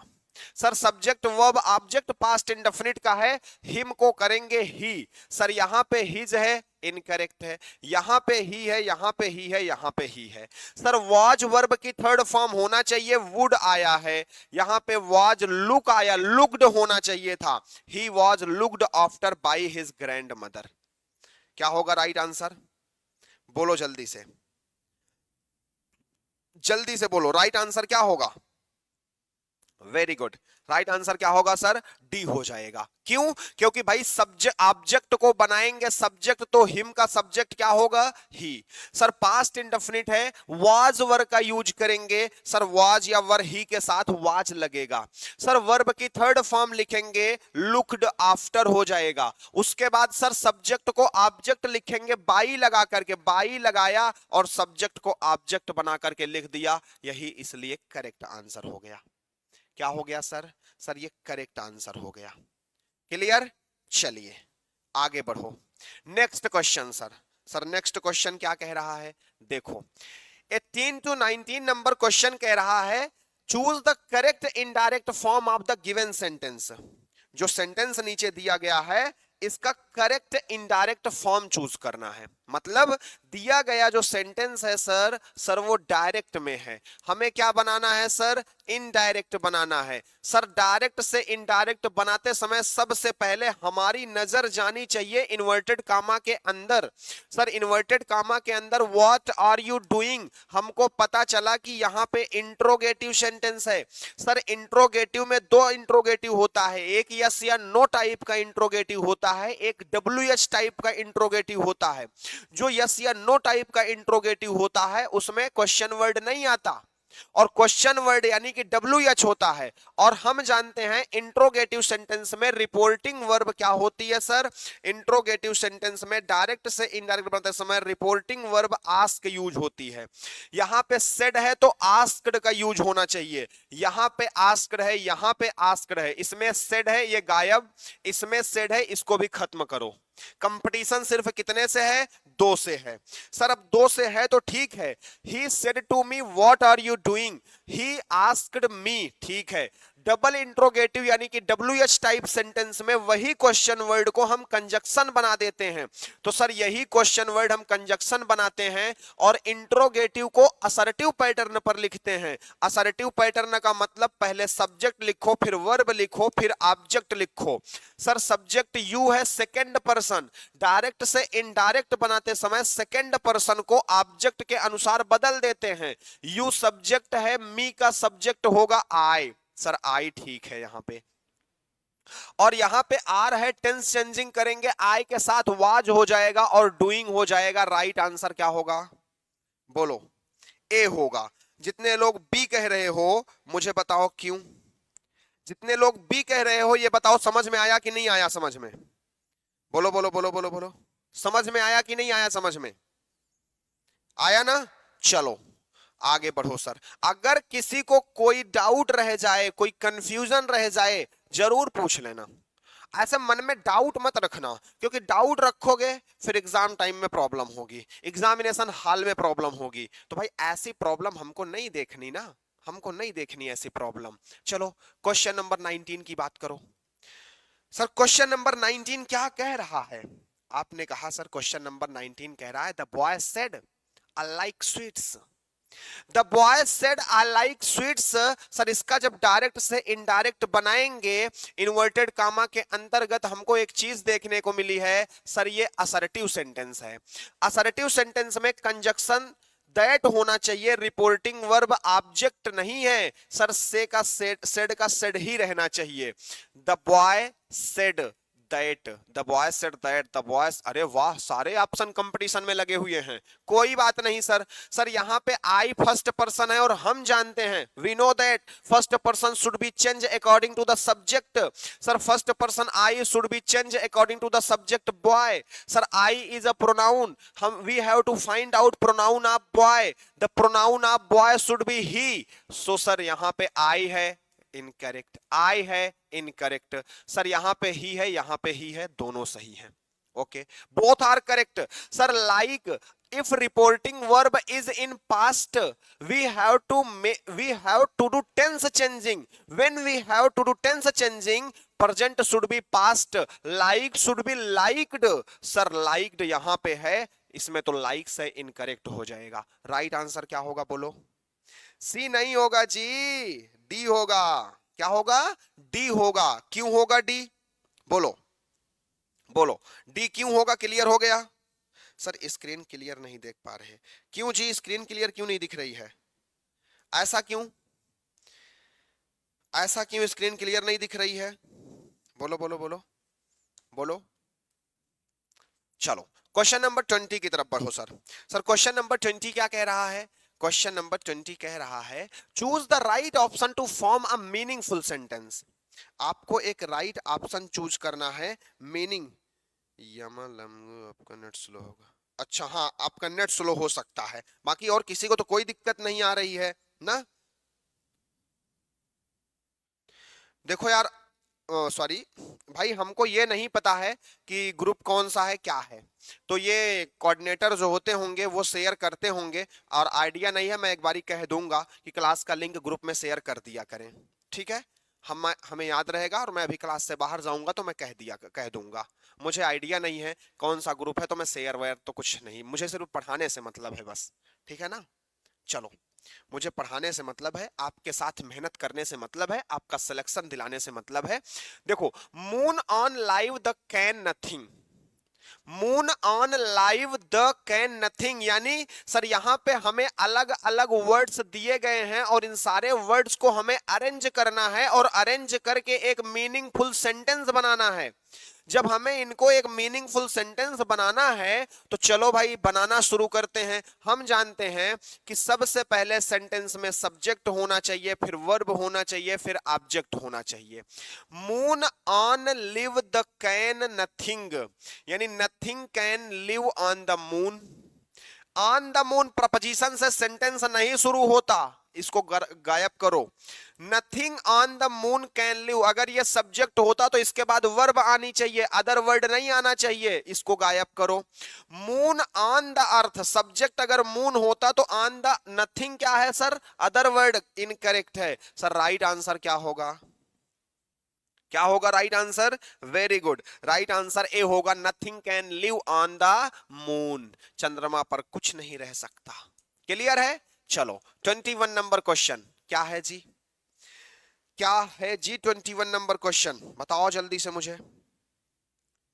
Sir subject verb object past indefinite का है, हिम को करेंगे ही। सर यहां पे हिज है, इनकरेक्ट है। यहां पे ही है, यहां पे ही है, यहां पे ही है। सर वाज वर्ब की थर्ड फॉर्म होना चाहिए, वुड आया है। यहां पे वाज लुक आया, लुक्ड होना चाहिए था। He was looked after by his grand mother. क्या होगा राइट आंसर? बोलो जल्दी से, जल्दी से बोलो, राइट आंसर क्या होगा? वेरी गुड, राइट आंसर क्या होगा सर? डी हो जाएगा। क्यों? क्योंकि भाई सब्जेक्ट ऑब्जेक्ट को बनाएंगे, सब्जेक्ट तो हिम का सब्जेक्ट क्या होगा? ही। सर पास्ट इंडेफिनिट है, वाज वर्ब का यूज करेंगे सर, वाज या वर ही के साथ वाज लगेगा। सर वर्ब की थर्ड फॉर्म लिखेंगे, लुक्ड आफ्टर हो जाएगा। उसके बाद सर सब्जेक्ट को ऑब्जेक्ट लिखेंगे, बाई लगा करके, बाई लगाया और सब्जेक्ट को ऑब्जेक्ट बना करके लिख दिया। यही इसलिए करेक्ट आंसर हो गया। क्या हो गया सर? सर ये करेक्ट आंसर हो गया। क्लियर? चलिए आगे बढ़ो। Next question sir. Sir next question क्या कह रहा है? देखो 18 to 19 नंबर क्वेश्चन कह रहा है choose the correct indirect form of the given sentence. जो सेंटेंस नीचे दिया गया है इसका करेक्ट इनडायरेक्ट फॉर्म चूज करना है। मतलब दिया गया जो सेंटेंस है सर, सर वो डायरेक्ट में है, हमें क्या बनाना है सर? इनडायरेक्ट बनाना है। सर डायरेक्ट से इनडायरेक्ट बनाते समय सबसे पहले हमारी नजर जानी चाहिए इन्वर्टेड कामा के अंदर। सर इन्वर्टेड कामा के अंदर व्हाट आर यू डूइंग, हमको पता चला कि यहाँ पे इंट्रोगेटिव सेंटेंस है। सर इंट्रोगेटिव में दो इंट्रोगेटिव होता है, एक यस या नो टाइप का इंट्रोगेटिव होता है, एक WH टाइप का इंट्रोगेटिव होता है। जो यस या नो टाइप का इंट्रोगेटिव होता है उसमें क्वेश्चन वर्ड नहीं आता, और क्वेश्चन वर्ड यानी कि WH होता है। और हम जानते हैं इंट्रोगेटिव सेंटेंस में रिपोर्टिंग वर्ब क्या होती है सर? इंट्रोगेटिव सेंटेंस में डायरेक्ट से इनडायरेक्ट बनाते समय रिपोर्टिंग वर्ब आस्क यूज होती है। यहां पे सेड है तो आस्क्ड का यूज होना चाहिए। यहां पे आस्क्ड है, यहां पे आस्क्ड है, इसमें सेड है, ये गायब, इसमें सेड है, इसको भी खत्म करो। कंपटीशन सिर्फ कितने से है? दो से है। सर अब दो से है तो ठीक है। He said to me what are you doing, he asked me, ठीक है। डबल इंट्रोगेटिव यानी कि WH टाइप सेंटेंस में वही क्वेश्चन वर्ड को हम कंजक्शन बना देते हैं। तो सर यही क्वेश्चन वर्ड हम कंजक्शन बनाते हैं और इंट्रोगेटिव को असर्टिव पैटर्न पर लिखते हैं। असर्टिव पैटर्न का मतलब पहले सब्जेक्ट लिखो, फिर वर्ब लिखो, फिर ऑब्जेक्ट लिखो। सर सब्जेक्ट यू है सेकंड पर्सन, डायरेक्ट से इनडायरेक्ट बनाते समय सेकंड पर्सन को ऑब्जेक्ट के अनुसार बदल देते हैं। यू सब्जेक्ट है, मी का सब्जेक्ट होगा आई। सर आई ठीक है यहां पे। और यहां पे आर है, टेंस चेंजिंग करेंगे, आई के साथ वाज हो जाएगा और डूइंग हो जाएगा। राइट आंसर क्या होगा बोलो? ए होगा। जितने लोग बी कह रहे हो मुझे बताओ क्यों? जितने लोग बी कह रहे हो ये बताओ समझ में आया कि नहीं आया? समझ में बोलो बोलो बोलो बोलो बोलो, समझ में आया कि नहीं आया? समझ में आया ना? चलो आगे बढ़ो। सर अगर किसी को कोई डाउट रह जाए, कोई कंफ्यूजन रह जाए, जरूर पूछ लेना। ऐसे मन में डाउट मत रखना, क्योंकि डाउट रखोगे फिर एग्जाम टाइम में प्रॉब्लम होगी, एग्जामिनेशन हॉल में प्रॉब्लम होगी। तो भाई ऐसी प्रॉब्लम हमको नहीं देखनी ना, हमको नहीं देखनी ऐसी प्रॉब्लम। चलो क्वेश्चन नंबर 19 की बात करो। सर क्वेश्चन नंबर 19 क्या कह रहा है? आपने कहा सर क्वेश्चन नंबर 19 कह रहा है the boy said I like sweets. The boy said I like sweets. Sir इसका जब डायरेक्ट से इनडायरेक्ट बनाएंगे इन्वर्टेड कामा के अंतर्गत हमको एक चीज देखने को मिली है। सर ये असर्टिव सेंटेंस है। असर्टिव सेंटेंस में कंजक्शन दैट होना चाहिए, रिपोर्टिंग वर्ब ऑब्जेक्ट नहीं है। सर से का सेड का सेड ही रहना चाहिए। The boy said that, the boy said that, the boys. अरे वाह, सारे ऑप्शन कंपटीशन में लगे हुए हैं। कोई बात नहीं सर। सर यहां पे आई फर्स्ट पर्सन है और हम जानते हैं, we know that first person should be change according to the subject. Sir first person I should be change according to the subject boy. Sir I is a pronoun, हम we have to find out pronoun of boy. The pronoun of boy should be he. So sir यहां पे आई है, इनकरेक्ट। आई है, इनकरेक्ट। सर यहां पे ही है, यहां पे ही है, दोनों सही हैं। Okay, both are correct. Sir like if reporting verb is in past we have to do tense changing. When we have to do tense changing, present should be past, like should be liked. sir liked यहां पे है, इसमें तो like से incorrect हो जाएगा। राइट आंसर क्या होगा बोलो? सी नहीं होगा जी, डी होगा। क्या होगा? डी होगा। क्यों होगा डी? बोलो बोलो, डी क्यों होगा? क्लियर हो गया? सर स्क्रीन क्लियर नहीं देख पा रहे, क्यों जी? स्क्रीन क्लियर क्यों नहीं दिख रही है? ऐसा क्यों? ऐसा क्यों स्क्रीन क्लियर नहीं दिख रही है? बोलो बोलो बोलो बोलो। चलो क्वेश्चन नंबर 20 की तरफ बढ़ो। सर सर क्वेश्चन नंबर 20 क्या कह रहा है? क्वेश्चन नंबर 20 कह रहा है choose the right option to form a meaningful sentence. आपको एक राइट ऑप्शन चूज करना है। मीनिंग आपका नेट स्लो होगा। अच्छा हाँ, आपका नेट स्लो हो सकता है, बाकी और किसी को तो कोई दिक्कत नहीं आ रही है ना? देखो यार, सॉरी भाई, हमको ये नहीं पता है कि ग्रुप कौन सा है क्या है, तो ये कोऑर्डिनेटर जो होते होंगे वो शेयर करते होंगे, और आइडिया नहीं है। मैं एक बारी कह दूंगा कि क्लास का लिंक ग्रुप में शेयर कर दिया करें, ठीक है? हमें याद रहेगा, और मैं अभी क्लास से बाहर जाऊंगा तो मैं कह दूंगा। मुझे आइडिया नहीं है कौन सा ग्रुप है, तो मैं शेयर वेयर तो कुछ नहीं, मुझे सिर्फ पढ़ाने से मतलब है बस, ठीक है ना? चलो, मुझे पढ़ाने से मतलब है, आपके साथ मेहनत करने से मतलब है, आपका सिलेक्शन दिलाने से मतलब है। देखो, moon on live the can nothing, moon on live the can nothing, यानी सर यहां पे हमें अलग अलग वर्ड्स दिए गए हैं और इन सारे वर्ड्स को हमें अरेंज करना है और अरेंज करके एक मीनिंगफुल सेंटेंस बनाना है। जब हमें इनको एक मीनिंगफुल सेंटेंस बनाना है तो चलो भाई बनाना शुरू करते हैं। हम जानते हैं कि सबसे पहले सेंटेंस में सब्जेक्ट होना चाहिए, फिर वर्ब होना चाहिए, फिर ऑब्जेक्ट होना चाहिए। Moon on live the can nothing, यानी nothing can live on the moon. On the moon preposition से सेंटेंस नहीं शुरू होता, इसको गायब करो। Nothing on the moon can live, अगर ये सब्जेक्ट होता तो इसके बाद वर्ब आनी चाहिए, अदर वर्ड नहीं आना चाहिए, इसको गायब करो। Moon on the earth, subject अगर मून होता तो ऑन द, नथिंग क्या है सर, अदर वर्ड, इनकरेक्ट है सर। राइट आंसर क्या होगा, क्या होगा right answer? Very good, right answer A होगा, nothing can live on the moon, चंद्रमा पर कुछ नहीं रह सकता। क्लियर है? चलो 21 नंबर क्वेश्चन क्या है जी, क्या है जी 21 नंबर क्वेश्चन, बताओ जल्दी से मुझे,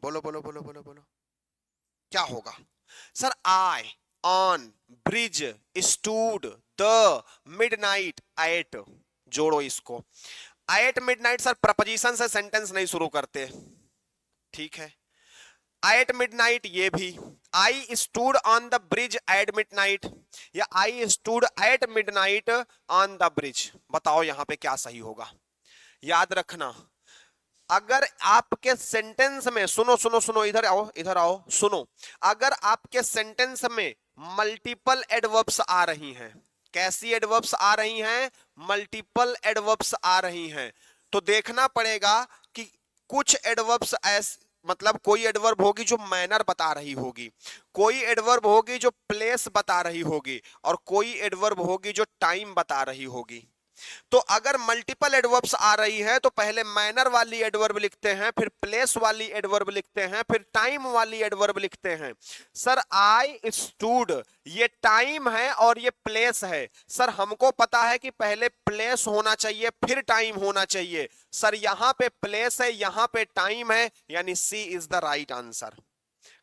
बोलो बोलो बोलो बोलो बोलो, क्या होगा sir? I on bridge stood the midnight at, जोड़ो इसको, एट मिडनाइट सर प्रपोजिशन से सेंटेंस नहीं शुरू करते, ठीक है। एट मिडनाइट ये भी, I stood on the bridge at midnight, या I stood at midnight on the bridge, बताओ यहां पे क्या सही होगा? याद रखना, अगर आपके सेंटेंस में, सुनो सुनो सुनो, इधर आओ इधर आओ, सुनो, अगर आपके सेंटेंस में मल्टीपल एडवर्ब्स आ रही हैं, कैसी एडवर्ब्स आ रही हैं? मल्टीपल एडवर्ब्स आ रही हैं, तो देखना पड़ेगा कि कुछ एडवर्ब्स ऐसे, मतलब कोई एडवर्ब होगी जो मैनर बता रही होगी, कोई एडवर्ब होगी जो प्लेस बता रही होगी, और कोई एडवर्ब होगी जो टाइम बता रही होगी। तो अगर मल्टीपल एडवर्ब्स आ रही है तो पहले मैनर वाली एडवर्ब लिखते हैं, फिर प्लेस वाली एडवर्ब लिखते हैं, फिर टाइम वाली एडवर्ब लिखते हैं। सर आई स्टूड ये टाइम है और ये प्लेस है, सर हमको पता है कि पहले प्लेस होना चाहिए फिर टाइम होना चाहिए, सर यहां पे प्लेस है यहां पे टाइम है, यानी सी इज द राइट आंसर।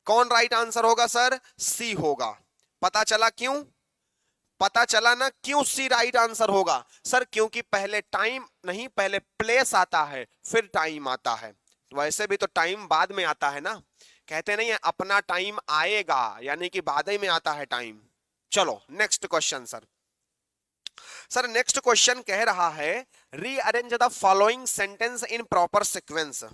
कौन राइट आंसर होगा सर? सी होगा। पता चला क्यों? पता चला ना क्यों सी राइट आंसर होगा? सर क्योंकि पहले टाइम नहीं, पहले प्लेस आता है फिर टाइम आता है, वैसे भी तो टाइम बाद में आता है ना, कहते नहीं है अपना टाइम आएगा, यानी कि बाद ही में आता है टाइम। चलो next question sir. Sir next question कह रहा है rearrange the following sentence in proper sequence,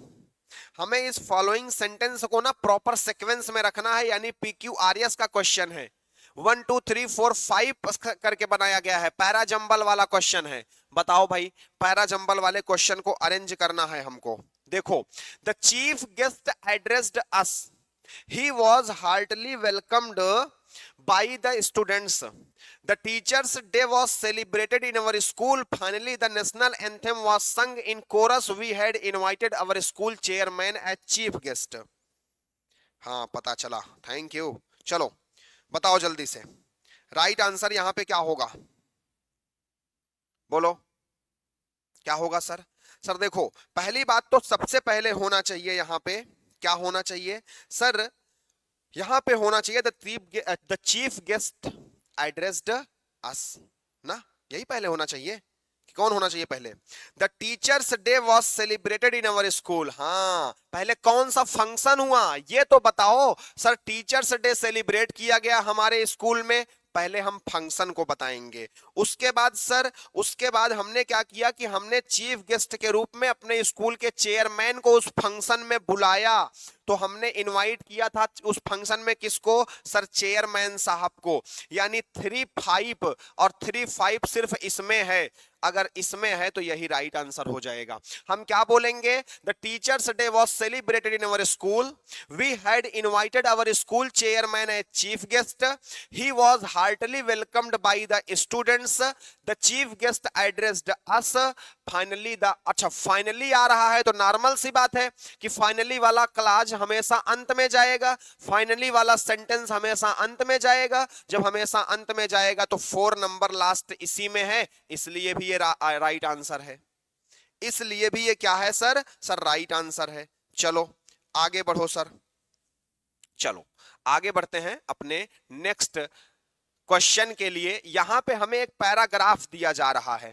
हमें इस फॉलोइंग सेंटेंस को ना प्रॉपर सीक्वेंस में रखना है, यानी PQRS का क्वेश्चन है, 1 2 3 4 5 करके बनाया गया है, पैरा जंबल वाला क्वेश्चन है। बताओ भाई, पैरा जंबल वाले क्वेश्चन को अरेंज करना है हमको। देखो, the chief guest addressed us, he was heartily welcomed by the students, the teachers day was celebrated in our school, finally the national anthem was sung in chorus, we had invited our school chairman as chief guest। हाँ पता चला, थैंक यू। चलो बताओ जल्दी से, राइट आंसर यहां पे क्या होगा, बोलो क्या होगा सर? सर देखो, पहली बात तो सबसे पहले होना चाहिए यहां पे, क्या होना चाहिए सर? यहां पे होना चाहिए द चीफ गेस्ट एड्रेस्ड अस ना, यही पहले होना चाहिए। कौन होना चाहिए पहले? The teachers day was celebrated in our school, हाँ पहले कौन सा फंक्शन हुआ ये तो बताओ। सर टीचर्स डे सेलिब्रेट किया गया हमारे स्कूल में, पहले हम फंक्शन को बताएंगे। उसके बाद सर, उसके बाद हमने क्या किया कि हमने चीफ गेस्ट के रूप में अपने स्कूल के चेयरमैन को उस फंक्शन में बुलाया, तो हमने इनवाइट किया था उस फंक्शन में किसको? सर चेयरमैन साहब को, यानी 3 5 और 3 5 सिर्फ इसमें है, अगर इसमें है तो यही राइट आंसर हो जाएगा। हम क्या बोलेंगे? The teachers day was celebrated in our school, we had invited our school chairman as chief guest, he was heartly welcomed by the students, the chief guest addressed us, finally the, अच्छा फाइनली आ रहा है तो नॉर्मल सी बात है कि फाइनली वाला क्लाज हमेशा अंत में जाएगा, फाइनली वाला सेंटेंस हमेशा अंत में जाएगा, जब हमेशा अंत में जाएगा तो 4 नंबर लास्ट इसी में है, इसलिए भी ये राइट आंसर है, इसलिए भी ये क्या है सर? सर राइट आंसर है। चलो आगे बढ़ो सर, चलो आगे बढ़ते हैं अपने नेक्स्ट क्वेश्चन के लिए। यहां पे हमें एक पैराग्राफ दिया जा रहा है,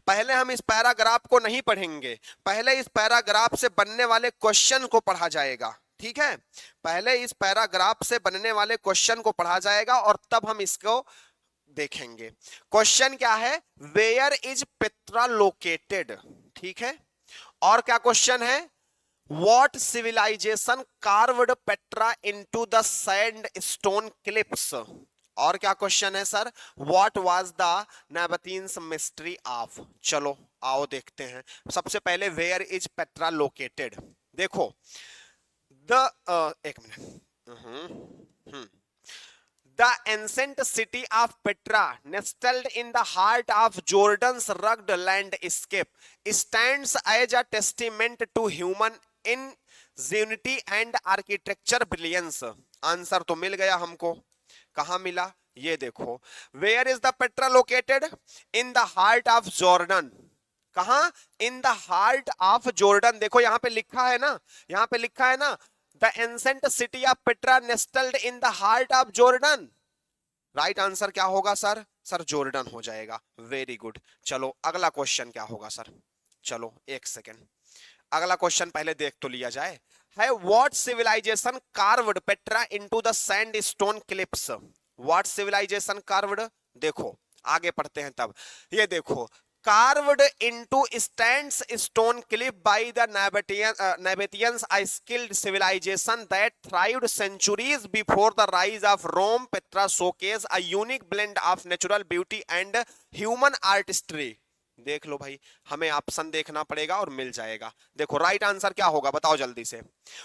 पहले हम इस पैराग्राफ को नहीं पढ़ेंगे, पहले इस पैराग्राफ से बनने वाले क्वेश्चन को पढ़ा जाएगा, ठीक है? पहले इस पैराग्राफ से बनने वाले क्वेश्चन को पढ़ा जाएगा और तब हम इसको देखेंगे। क्वेश्चन क्या है? वेयर इज पेट्रा लोकेटेड, ठीक है? और क्या क्वेश्चन है? What civilization carved Petra into the sandstone cliffs, और क्या क्वेश्चन है sir? What was the Nabataeans mystery of? चलो आओ देखते हैं। सबसे पहले वेयर इज पेट्रा लोकेटेड? देखो एक minute. The ancient city of Petra, nestled in the heart of Jordan's rugged landscape, stands as a testament to human ingenuity and architecture brilliance. Answer तो मिल गया हमको। कहां मिला? ये देखो, where is the Petra located? In the heart of Jordan. कहां? In the heart of Jordan. देखो यहां पे लिखा है ना, यहां पे लिखा है ना, the ancient city of Petra nestled in the heart of Jordan. Right answer क्या होगा सर? सर जॉर्डन हो जाएगा। Very good. चलो अगला क्वेश्चन क्या होगा सर? चलो एक सेकेंड, अगला क्वेश्चन पहले देख तो लिया जाए। है what civilization carved Petra into the sandstone cliffs? What civilization carved? देखो आगे पढ़ते हैं तब। ये देखो, carved into stands stone cliff by the Nabateans, a skilled civilization that thrived centuries before the rise of Rome. Petra showcase a unique blend of natural beauty and human artistry. देख लो भाई, हमें ऑप्शन देखना पड़ेगा और मिल जाएगा। देखो राइट आंसर क्या होगा बताओ जल्दी से।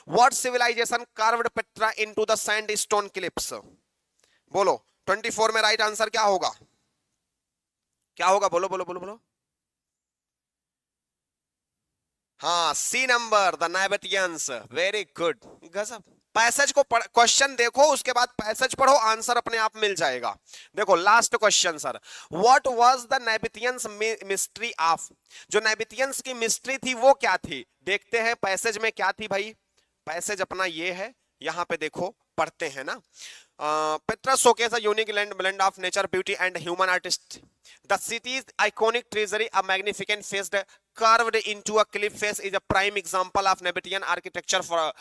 What civilization carved Petra into the sandstone cliffs? बोलो 24 में राइट आंसर क्या होगा? क्या होगा? बोलो बोलो बोलो बोलो। हाँ, C number, the Nabataeans. Very good, गजब। पैसेज को क्वेश्चन देखो, उसके बाद पैसेज पढ़ो, आंसर अपने आप मिल जाएगा। देखो last question sir, what was the Nabataeans mystery of? जो नाबातियंस की मिस्ट्री थी वो क्या थी? देखते हैं पैसेज में क्या थी भाई। पैसेज अपना ये है, यहां पे देखो पढ़ते हैं ना। Petra showcase a unique blend of nature, beauty, and human artist. The city's iconic treasury, a magnificent face carved into a cliff face, is a prime example of Nabatean architecture for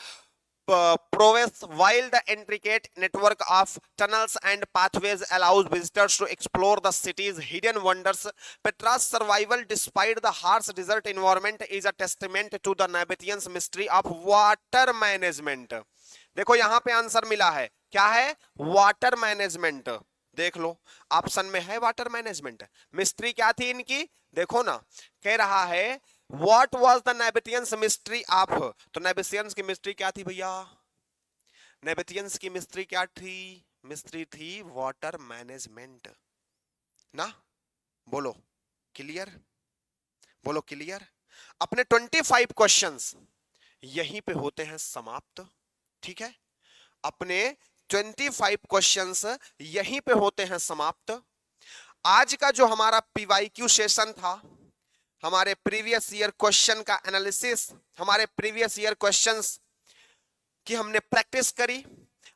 prowess, while the intricate network of tunnels and pathways allows visitors to explore the city's hidden wonders. Petra's survival despite the harsh desert environment is a testament to the Nabateans' mystery of water management. देखो यहां पे आंसर मिला है, क्या है? Water management. देख लो ऑप्शन में है वाटर मैनेजमेंट। मिस्ट्री क्या थी इनकी? देखो ना, कह रहा है what was the Nabataeans mystery of? तो नाबातियंस की मिस्ट्री क्या थी भैया? नाबातियंस की मिस्ट्री क्या थी? मिस्ट्री थी वाटर मैनेजमेंट ना। बोलो क्लियर, बोलो क्लियर। अपने 25 क्वेश्चंस यहीं पे होते हैं समाप्त। ठीक है, अपने 25 क्वेश्चंस यहीं पे होते हैं समाप्त। आज का जो हमारा पीवाईक्यू सेशन था, हमारे प्रीवियस ईयर क्वेश्चन का एनालिसिस, हमारे प्रीवियस ईयर क्वेश्चंस की हमने प्रैक्टिस करी।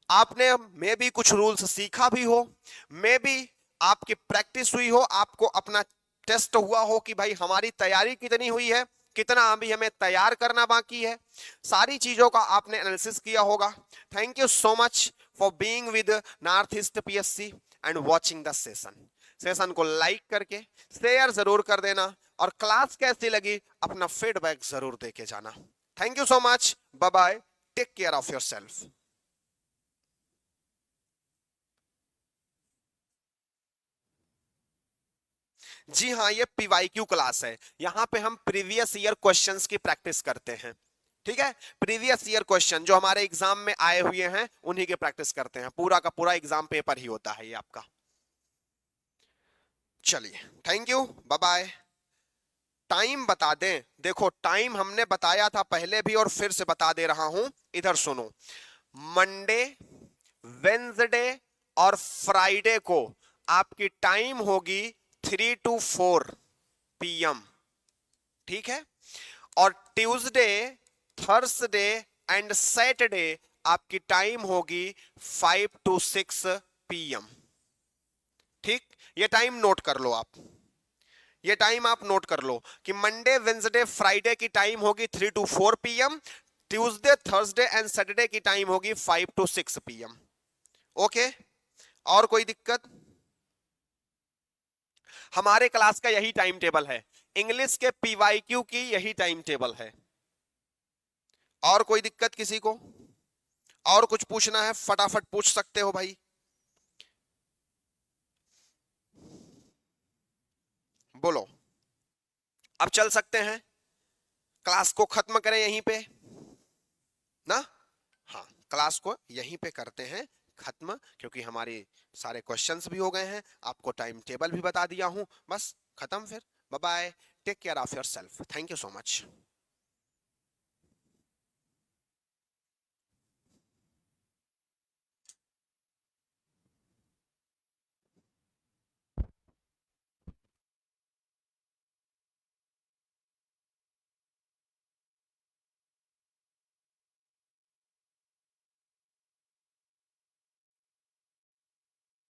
आपने मे भी कुछ रूल्स सीखा भी हो, मे भी आपकी प्रैक्टिस हुई हो, आपको अपना टेस्ट हुआ हो कि भाई हमारी तैयारी कितनी हुई है, कितना अभी हमें तैयार करना बाकी है। सारी चीजों का आपने एनालिसिस किया होगा। Thank you so much for being with north East PSC and watching the session. Session को लाइक करके शेयर जरूर कर देना, और क्लास कैसी लगी अपना फीडबैक जरूर देके जाना। Thank you so much, bye bye, take care of yourself. जी हाँ, ये पीवाईक्यू क्लास है, यहां पे हम प्रीवियस ईयर क्वेश्चंस की प्रैक्टिस करते हैं। ठीक है, प्रीवियस ईयर क्वेश्चन जो हमारे एग्जाम में आए हुए हैं उन्हीं की प्रैक्टिस करते हैं। पूरा का पूरा एग्जाम पेपर ही होता है ये आपका। चलिए thank you, bye bye. Time बता दें, देखो टाइम हमने बताया था पहले भी और फिर से बता दे रहा हूं, इधर सुनो। मंडे, वेंसडे और फ्राइडे को आपकी टाइम होगी 3 to 4 PM। ठीक है, और ट्यूसडे, थर्सडे एंड सैटरडे आपकी टाइम होगी 5 to 6 PM। ठीक, ये टाइम नोट कर लो आप, ये टाइम आप नोट कर लो कि मंडे, वेंसडे, फ्राइडे की टाइम होगी 3 to 4 PM, Tuesday, Thursday and Saturday की टाइम होगी 5 to 6 PM। ओके, और कोई दिक्कत? हमारे क्लास का यही टाइम टेबल है, इंग्लिश के पीवाईक्यू की यही टाइम टेबल है। और कोई दिक्कत किसी को? और कुछ पूछना है फटाफट पूछ सकते हो भाई। बोलो, अब चल सकते हैं, क्लास को खत्म करें यहीं पे ना? हाँ, क्लास को यहीं पे करते हैं खत्म, क्योंकि हमारे सारे क्वेश्चंस भी हो गए हैं, आपको टाइम टेबल भी बता दिया हूं, बस खत्म फिर। Bye bye, take care of your self, thank you so much.